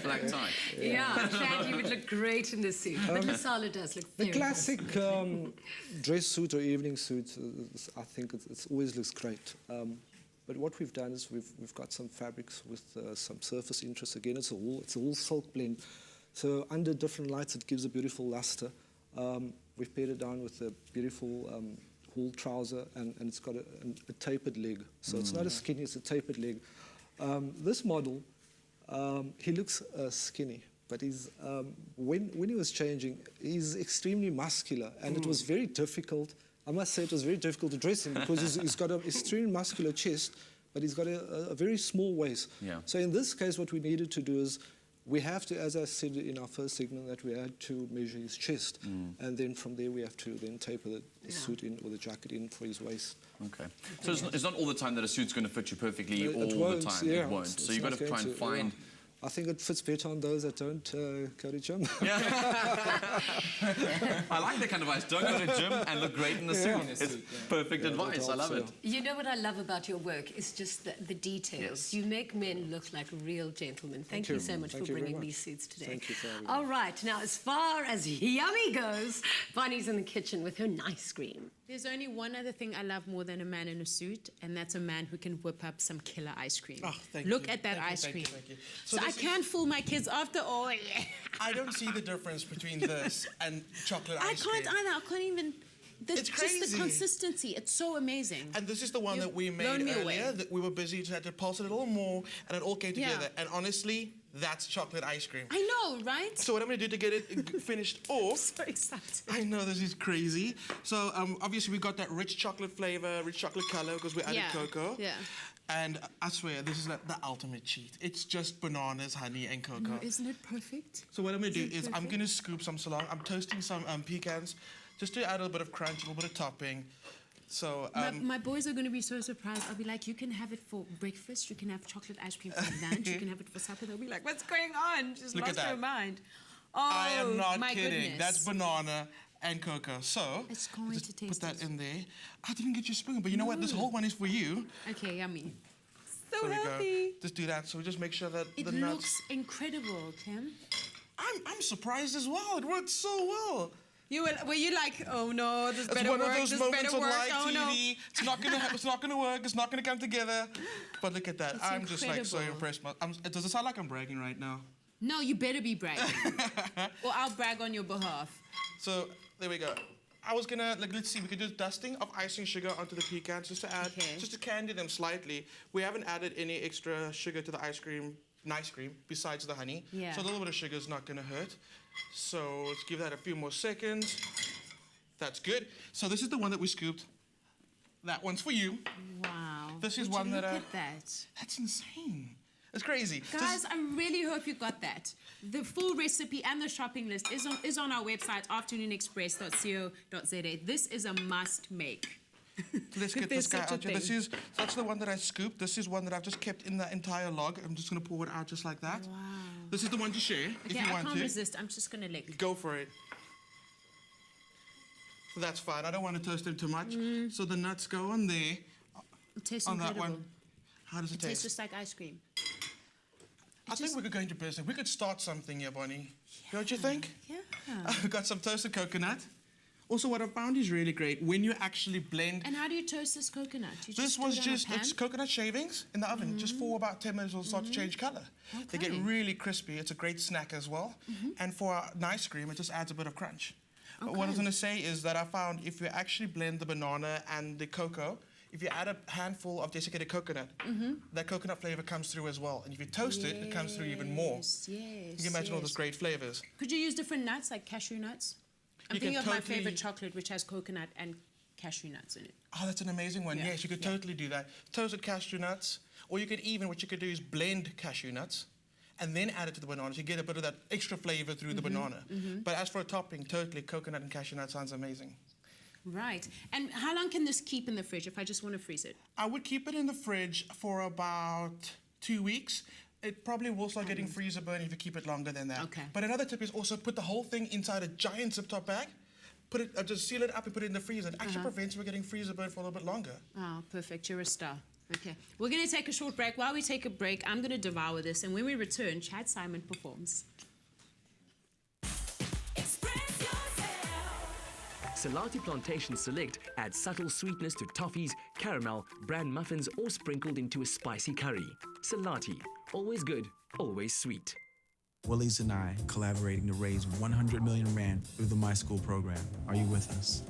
[SPEAKER 2] Black tie.
[SPEAKER 1] Yeah, Chad, you would look great in this suit. But Masala does look very
[SPEAKER 7] The classic dress suit or evening suit, I think it always looks great. But what we've done is we've got some fabrics with some surface interest. Again, it's a wool silk blend. So under different lights, it gives a beautiful luster. We've paired it down with a beautiful wool trouser, and it's got a tapered leg. So it's not a skinny, it's a tapered leg. This model, he looks skinny, but he's, when he was changing, he's extremely muscular, and it was very difficult. I must say it was very difficult to dress him because he's got an extremely muscular chest, but he's got a very small waist. So in this case, what we needed to do is We have to, as I said in our first segment, that we had to measure his chest. And then from there we have to then taper the suit in or the jacket in for his waist.
[SPEAKER 2] Okay. So it's not all the time that a suit's going to fit you perfectly all
[SPEAKER 7] won't,
[SPEAKER 2] the time.
[SPEAKER 7] yeah.
[SPEAKER 2] It won't.
[SPEAKER 7] It's
[SPEAKER 2] So you've got
[SPEAKER 7] not
[SPEAKER 2] to try
[SPEAKER 7] going
[SPEAKER 2] and
[SPEAKER 7] to,
[SPEAKER 2] find...
[SPEAKER 7] I think it fits better on those that don't go to gym.
[SPEAKER 2] I like that kind of advice. Don't go to the gym and look great in the suit. It's perfect advice. I love it.
[SPEAKER 1] You know what I love about your work is just the details.
[SPEAKER 2] Yes.
[SPEAKER 1] You make men look like real gentlemen. Thank you so much for bringing these suits today.
[SPEAKER 7] Thank you for having me.
[SPEAKER 1] All right, now as far as yummy goes, Bonnie's in the kitchen with her nice cream.
[SPEAKER 3] There's only one other thing I love more than a man in a suit, and that's a man who can whip up some killer ice cream.
[SPEAKER 4] Oh, thank
[SPEAKER 3] Look
[SPEAKER 4] you.
[SPEAKER 3] at that
[SPEAKER 4] Thank you,
[SPEAKER 3] ice
[SPEAKER 4] thank you,
[SPEAKER 3] cream.
[SPEAKER 4] thank you.
[SPEAKER 3] So I can't fool my kids after all.
[SPEAKER 4] I don't see the difference between this and chocolate ice cream.
[SPEAKER 3] I can't either. I can't even...
[SPEAKER 4] It's
[SPEAKER 3] just
[SPEAKER 4] crazy.
[SPEAKER 3] the consistency. It's so amazing.
[SPEAKER 4] And this is the one that we made
[SPEAKER 3] blown me
[SPEAKER 4] earlier,
[SPEAKER 3] away.
[SPEAKER 4] that we were busy, just had to pulse it a little more, and it all came together. And honestly, that's chocolate ice cream.
[SPEAKER 3] I know, right?
[SPEAKER 4] So what I'm going to do to get it finished off...
[SPEAKER 3] So excited.
[SPEAKER 4] I know, this is crazy. So obviously we got that rich chocolate flavor, rich chocolate color, because we added cocoa.
[SPEAKER 3] Yeah.
[SPEAKER 4] And I swear, this is like the ultimate cheat. It's just bananas, honey, and cocoa.
[SPEAKER 3] No, isn't it perfect?
[SPEAKER 4] So what I'm going to do is I'm going to scoop some salami. I'm toasting some pecans, just to add a little bit of crunch, a little bit of topping. So
[SPEAKER 3] my boys are going to be so surprised. I'll be like, you can have it for breakfast, you can have chocolate ice cream for lunch, you can have it for supper. They'll be like, what's going on? She's
[SPEAKER 4] Look at
[SPEAKER 3] lost her
[SPEAKER 4] that.
[SPEAKER 3] mind. Oh,
[SPEAKER 4] I am not
[SPEAKER 3] my
[SPEAKER 4] kidding.
[SPEAKER 3] goodness.
[SPEAKER 4] That's banana and cocoa. So
[SPEAKER 3] It's going
[SPEAKER 4] just
[SPEAKER 3] to taste
[SPEAKER 4] put that
[SPEAKER 3] it.
[SPEAKER 4] in there. I didn't get your spoon, but you know what? This whole one is for you.
[SPEAKER 3] Okay, yummy. So
[SPEAKER 4] There we
[SPEAKER 3] healthy.
[SPEAKER 4] go. Just do that. So we just make sure that
[SPEAKER 3] It
[SPEAKER 4] the
[SPEAKER 3] looks
[SPEAKER 4] nuts.
[SPEAKER 3] incredible, Clem.
[SPEAKER 4] I'm surprised as well. It worked so well.
[SPEAKER 3] Were you like, oh no, this
[SPEAKER 4] It's
[SPEAKER 3] better
[SPEAKER 4] one
[SPEAKER 3] work,
[SPEAKER 4] of those
[SPEAKER 3] this
[SPEAKER 4] moments
[SPEAKER 3] better
[SPEAKER 4] on
[SPEAKER 3] work,
[SPEAKER 4] live
[SPEAKER 3] oh
[SPEAKER 4] TV.
[SPEAKER 3] no.
[SPEAKER 4] It's not gonna. It's not gonna work. It's not gonna come together. But look at that.
[SPEAKER 3] It's
[SPEAKER 4] I'm just like so
[SPEAKER 3] incredible.
[SPEAKER 4] impressed. Does it sound like I'm bragging right now?
[SPEAKER 3] No, you better be bragging. Or I'll brag on your behalf.
[SPEAKER 4] So there we go. I was gonna let's see. We could do dusting of icing sugar onto the pecans just to add, just to candy them slightly. We haven't added any extra sugar to the ice cream besides the honey.
[SPEAKER 3] Yeah.
[SPEAKER 4] So a little bit of sugar is not gonna hurt. So let's give that a few more seconds. That's good. So this is the one that we scooped. That one's for you.
[SPEAKER 3] Wow.
[SPEAKER 4] This is
[SPEAKER 3] Would
[SPEAKER 4] one
[SPEAKER 3] you
[SPEAKER 4] that
[SPEAKER 3] look
[SPEAKER 4] I...
[SPEAKER 3] at that.
[SPEAKER 4] That's insane. It's crazy.
[SPEAKER 3] Guys, I really hope you got that. The full recipe and the shopping list is on our website, afternoonexpress.co.za. This is a must make.
[SPEAKER 4] Let's get this guy out here. That's the one that I scooped. This is one that I've just kept in the entire log. I'm just going to pour it out just like that.
[SPEAKER 3] Wow.
[SPEAKER 4] This is the one to share if
[SPEAKER 3] Okay,
[SPEAKER 4] you
[SPEAKER 3] I
[SPEAKER 4] want
[SPEAKER 3] can't
[SPEAKER 4] to.
[SPEAKER 3] resist. I'm just going to lick.
[SPEAKER 4] Go for it. So that's fine. I don't want to toast them too much. So the nuts go on there.
[SPEAKER 3] It tastes
[SPEAKER 4] on that
[SPEAKER 3] incredible.
[SPEAKER 4] one. How does it
[SPEAKER 3] It tastes
[SPEAKER 4] taste?
[SPEAKER 3] just like ice cream.
[SPEAKER 4] I think we could go into business. We could start something here, Bonnie. Don't you think?
[SPEAKER 3] Yeah.
[SPEAKER 4] I've got some toasted coconut. Also, what I found is really great when you actually blend.
[SPEAKER 3] And how do you toast this coconut? You
[SPEAKER 4] This
[SPEAKER 3] do
[SPEAKER 4] was
[SPEAKER 3] it on a
[SPEAKER 4] just,
[SPEAKER 3] pan?
[SPEAKER 4] it's coconut shavings in the oven. Just for about 10 minutes, it'll start to change color. They get
[SPEAKER 3] Okay.
[SPEAKER 4] really crispy. It's a great snack as well. And for an ice cream, it just adds a bit of crunch. But what I was going to say is that I found if you actually blend the banana and the cocoa, if you add a handful of desiccated coconut, that coconut flavor comes through as well. And if you toast it, it comes through even more.
[SPEAKER 3] Yes,
[SPEAKER 4] You can imagine all those great flavors.
[SPEAKER 3] Could you use different nuts, like cashew nuts? I'm
[SPEAKER 4] You can
[SPEAKER 3] thinking of my
[SPEAKER 4] totally-
[SPEAKER 3] favorite chocolate, which has coconut and cashew nuts in it.
[SPEAKER 4] Oh, that's an amazing one.
[SPEAKER 3] Yeah.
[SPEAKER 4] Yes, you could totally do that. Toasted cashew nuts. Or you could even, what you could do is blend cashew nuts and then add it to the bananas. You get a bit of that extra flavor through the banana. But as for a topping, totally coconut and cashew nut sounds amazing.
[SPEAKER 3] Right. And how long can this keep in the fridge if I just want to freeze it?
[SPEAKER 4] I would keep it in the fridge for about 2 weeks. It probably will start getting freezer burn if you keep it longer than that.
[SPEAKER 3] Okay.
[SPEAKER 4] But another tip is also put the whole thing inside a giant zip top bag. Put it, just seal it up and put it in the freezer. It actually prevents you from getting freezer burn for a little bit longer.
[SPEAKER 3] Oh, perfect. You're a star. Okay. We're going to take a short break. While we take a break, I'm going to devour this. And when we return, Chad Saaiman performs.
[SPEAKER 6] Salati Plantation Select adds subtle sweetness to toffees, caramel, bran muffins, or sprinkled into a spicy curry. Salati, always good, always sweet.
[SPEAKER 12] Willies and I collaborating to raise 100 million rand through the My School program. Are you with us?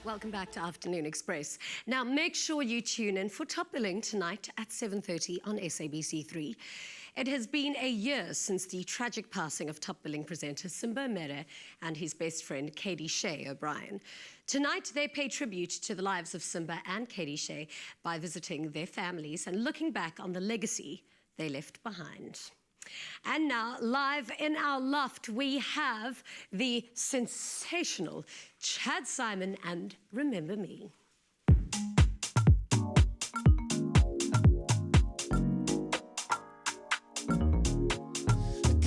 [SPEAKER 1] Welcome back to Afternoon Express. Now, make sure you tune in for Top Billing tonight at 7:30 on SABC3. It has been a year since the tragic passing of Top Billing presenter Simba Mere and his best friend Katie Shea O'Brien. Tonight, they pay tribute to the lives of Simba and Katie Shea by visiting their families and looking back on the legacy they left behind. And now, live in our loft, we have the sensational Chad Saaiman and Remember Me.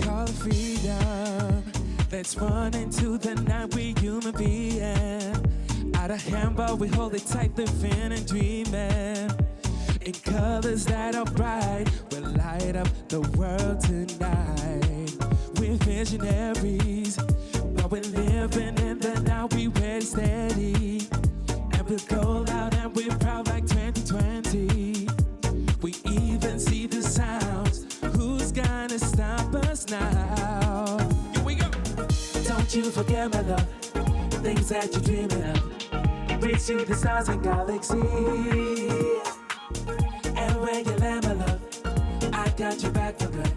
[SPEAKER 13] Call it freedom. Let's run into the night, we human being. Out of hand, but we hold it tight, living and dreaming. In colors that are bright, we'll light up the world tonight. We're visionaries, but we're living in the now, we ready, steady. And we'll go loud and we're proud like 2020. We even see the sounds, who's gonna stop us now? Here we go! Don't you forget, my love, the things that you're dreaming of. Reach to the stars and galaxies. And when you land, my love, I got your back for good.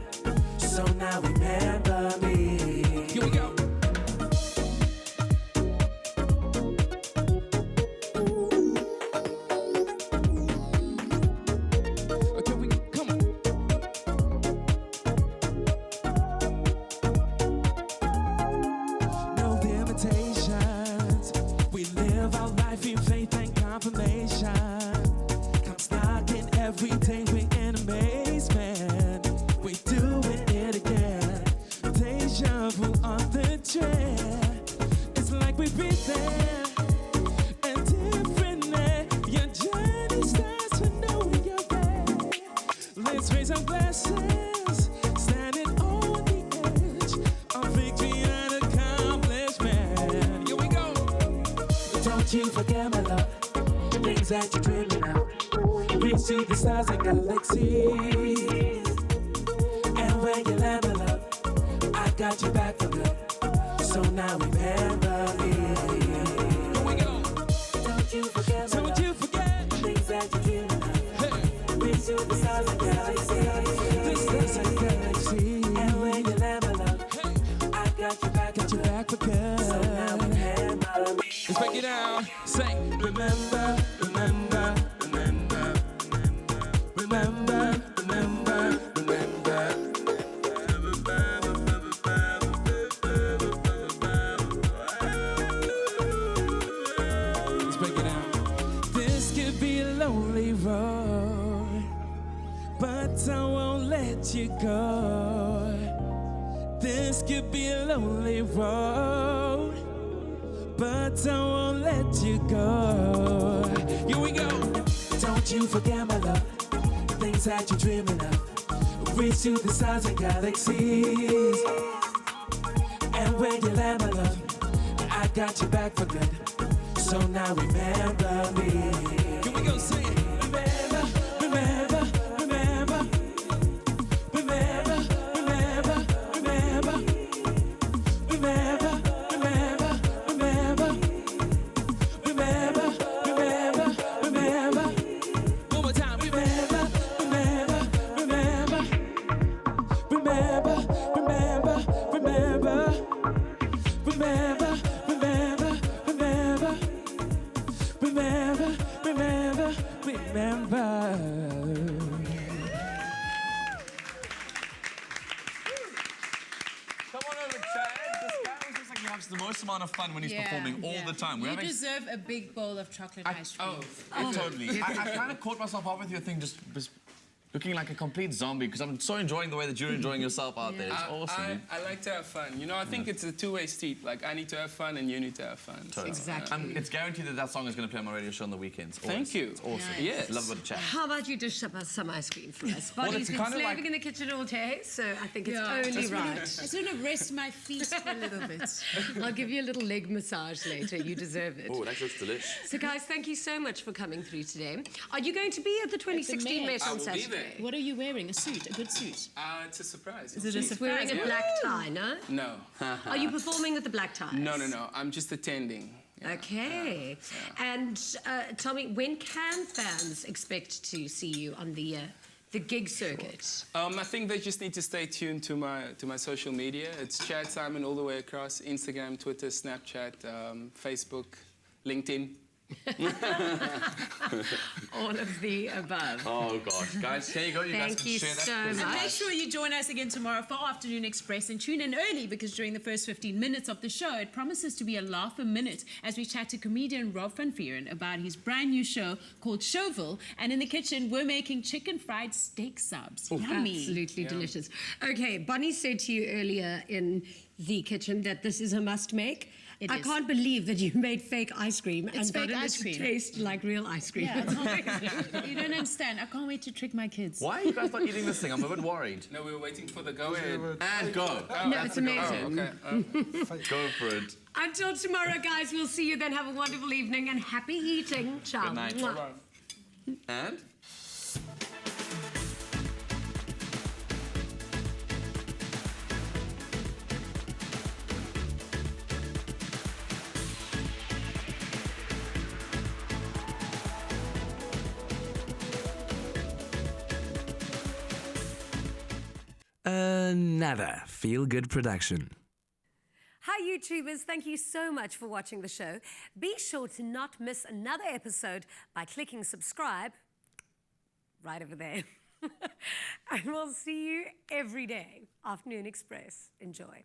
[SPEAKER 13] So now remember me. Here we go. Okay, come on. No limitations. We live our life in faith and confirmation. Every day we're in amazement. We're doing it again. Deja vu on the trend. It's like we've been there and differently. Your journey starts with knowing you're there. Let's raise our glasses, standing on the edge of victory and accomplishment. Here we go. Don't you forget, my love, the things that you're dreaming of. Reach to the stars and galaxies. And when you land, my love, I got your back for good. So now remember me. Here we go. Don't you forget, my love, the things that you're dreaming of. Hey. Reach to the stars and galaxies. The stars and galaxies. And when you land, my love, hey, I got your back for good. So now remember me. Let's break it down. Say, remember, remember. Remember, remember, remember. Let's break it down. This could be a lonely road, but I won't let you go. This could be a lonely road, but I won't let you go. Here we go. Don't you forget, my love, things that you're dreaming of. Reach to the stars and galaxies. And when you land, my love, I got your back for good. So now remember me. Here we go, sing it. Remember, remember, remember. Remember, remember, remember. Remember, remember, remember. Remember, remember, remember. One more time. Remember, remember, remember. Remember, remember, remember. Remember, remember, remember. Remember, remember, remember.
[SPEAKER 2] Come on over, Chad. This guy always looks like he has the most amount of fun when he's performing all the time.
[SPEAKER 3] You deserve a big bowl of chocolate ice cream.
[SPEAKER 2] Totally. I kind of caught myself off with your thing, just looking like a complete zombie, because I'm so enjoying the way that you're enjoying yourself out there. It's awesome.
[SPEAKER 5] I like to have fun. You know, I think it's a two-way street. Like, I need to have fun and you need to have fun.
[SPEAKER 2] Totally.
[SPEAKER 1] Exactly.
[SPEAKER 2] It's guaranteed that song is going to play on my radio show on the weekends.
[SPEAKER 5] Thank you.
[SPEAKER 2] It's awesome.
[SPEAKER 5] Yes.
[SPEAKER 2] Love what a chat.
[SPEAKER 1] How about you dish up some ice cream for us?
[SPEAKER 2] Well,
[SPEAKER 1] Body's
[SPEAKER 2] it's
[SPEAKER 1] been
[SPEAKER 2] kind of
[SPEAKER 1] slaving
[SPEAKER 2] like-
[SPEAKER 1] in the kitchen all day, so I think it's only right.
[SPEAKER 3] I just want to rest my feet for a little bit.
[SPEAKER 1] I'll give you a little leg massage later. You deserve it.
[SPEAKER 2] Oh, that looks delicious.
[SPEAKER 1] So, guys, thank you so much for coming through today. Are you going to be at the 2016 Met
[SPEAKER 5] I
[SPEAKER 1] on
[SPEAKER 5] will be
[SPEAKER 1] Saturday?
[SPEAKER 5] there.
[SPEAKER 3] What are you wearing? A suit? A good suit?
[SPEAKER 5] It's a surprise.
[SPEAKER 3] Is it a
[SPEAKER 1] He's
[SPEAKER 3] surprise?
[SPEAKER 1] wearing a black tie, no?
[SPEAKER 5] No.
[SPEAKER 1] Are you performing with the black ties?
[SPEAKER 5] No. I'm just attending.
[SPEAKER 1] Okay. And tell me, when can fans expect to see you on the gig circuit?
[SPEAKER 5] I think they just need to stay tuned to my social media. It's Chad Saaiman all the way across: Instagram, Twitter, Snapchat, Facebook, LinkedIn.
[SPEAKER 1] All of the above.
[SPEAKER 2] Oh gosh, guys, here you go. You guys
[SPEAKER 1] Thank
[SPEAKER 2] can
[SPEAKER 1] you
[SPEAKER 2] share that.
[SPEAKER 1] so
[SPEAKER 3] And
[SPEAKER 1] much.
[SPEAKER 3] make sure you join us again tomorrow for Afternoon Express, and tune in early because during the first 15 minutes of the show, it promises to be a laugh a minute as we chat to comedian Rob van Vieren about his brand new show called Showville. And in the kitchen, we're making chicken fried steak subs. Yummy.
[SPEAKER 1] Absolutely delicious. Okay, Bonnie said to you earlier in the kitchen that this is a must make. I can't believe that you made fake ice cream and
[SPEAKER 3] fake
[SPEAKER 1] got it
[SPEAKER 3] ice
[SPEAKER 1] to
[SPEAKER 3] cream.
[SPEAKER 1] taste like real ice cream.
[SPEAKER 3] Yeah, you don't understand. I can't wait to trick my kids.
[SPEAKER 2] Why are you guys not eating this thing? I'm a bit worried.
[SPEAKER 5] No, we were waiting for the go ahead.
[SPEAKER 2] And go.
[SPEAKER 1] No, it's amazing.
[SPEAKER 2] Go for it.
[SPEAKER 1] Until tomorrow, guys, we'll see you then. Have a wonderful evening and happy eating. Ciao.
[SPEAKER 2] Good night.
[SPEAKER 1] Mwah.
[SPEAKER 2] And?
[SPEAKER 6] Another feel-good production.
[SPEAKER 1] Hi, YouTubers. Thank you so much for watching the show. Be sure to not miss another episode by clicking subscribe right over there. And we'll see you every day. Afternoon Express. Enjoy.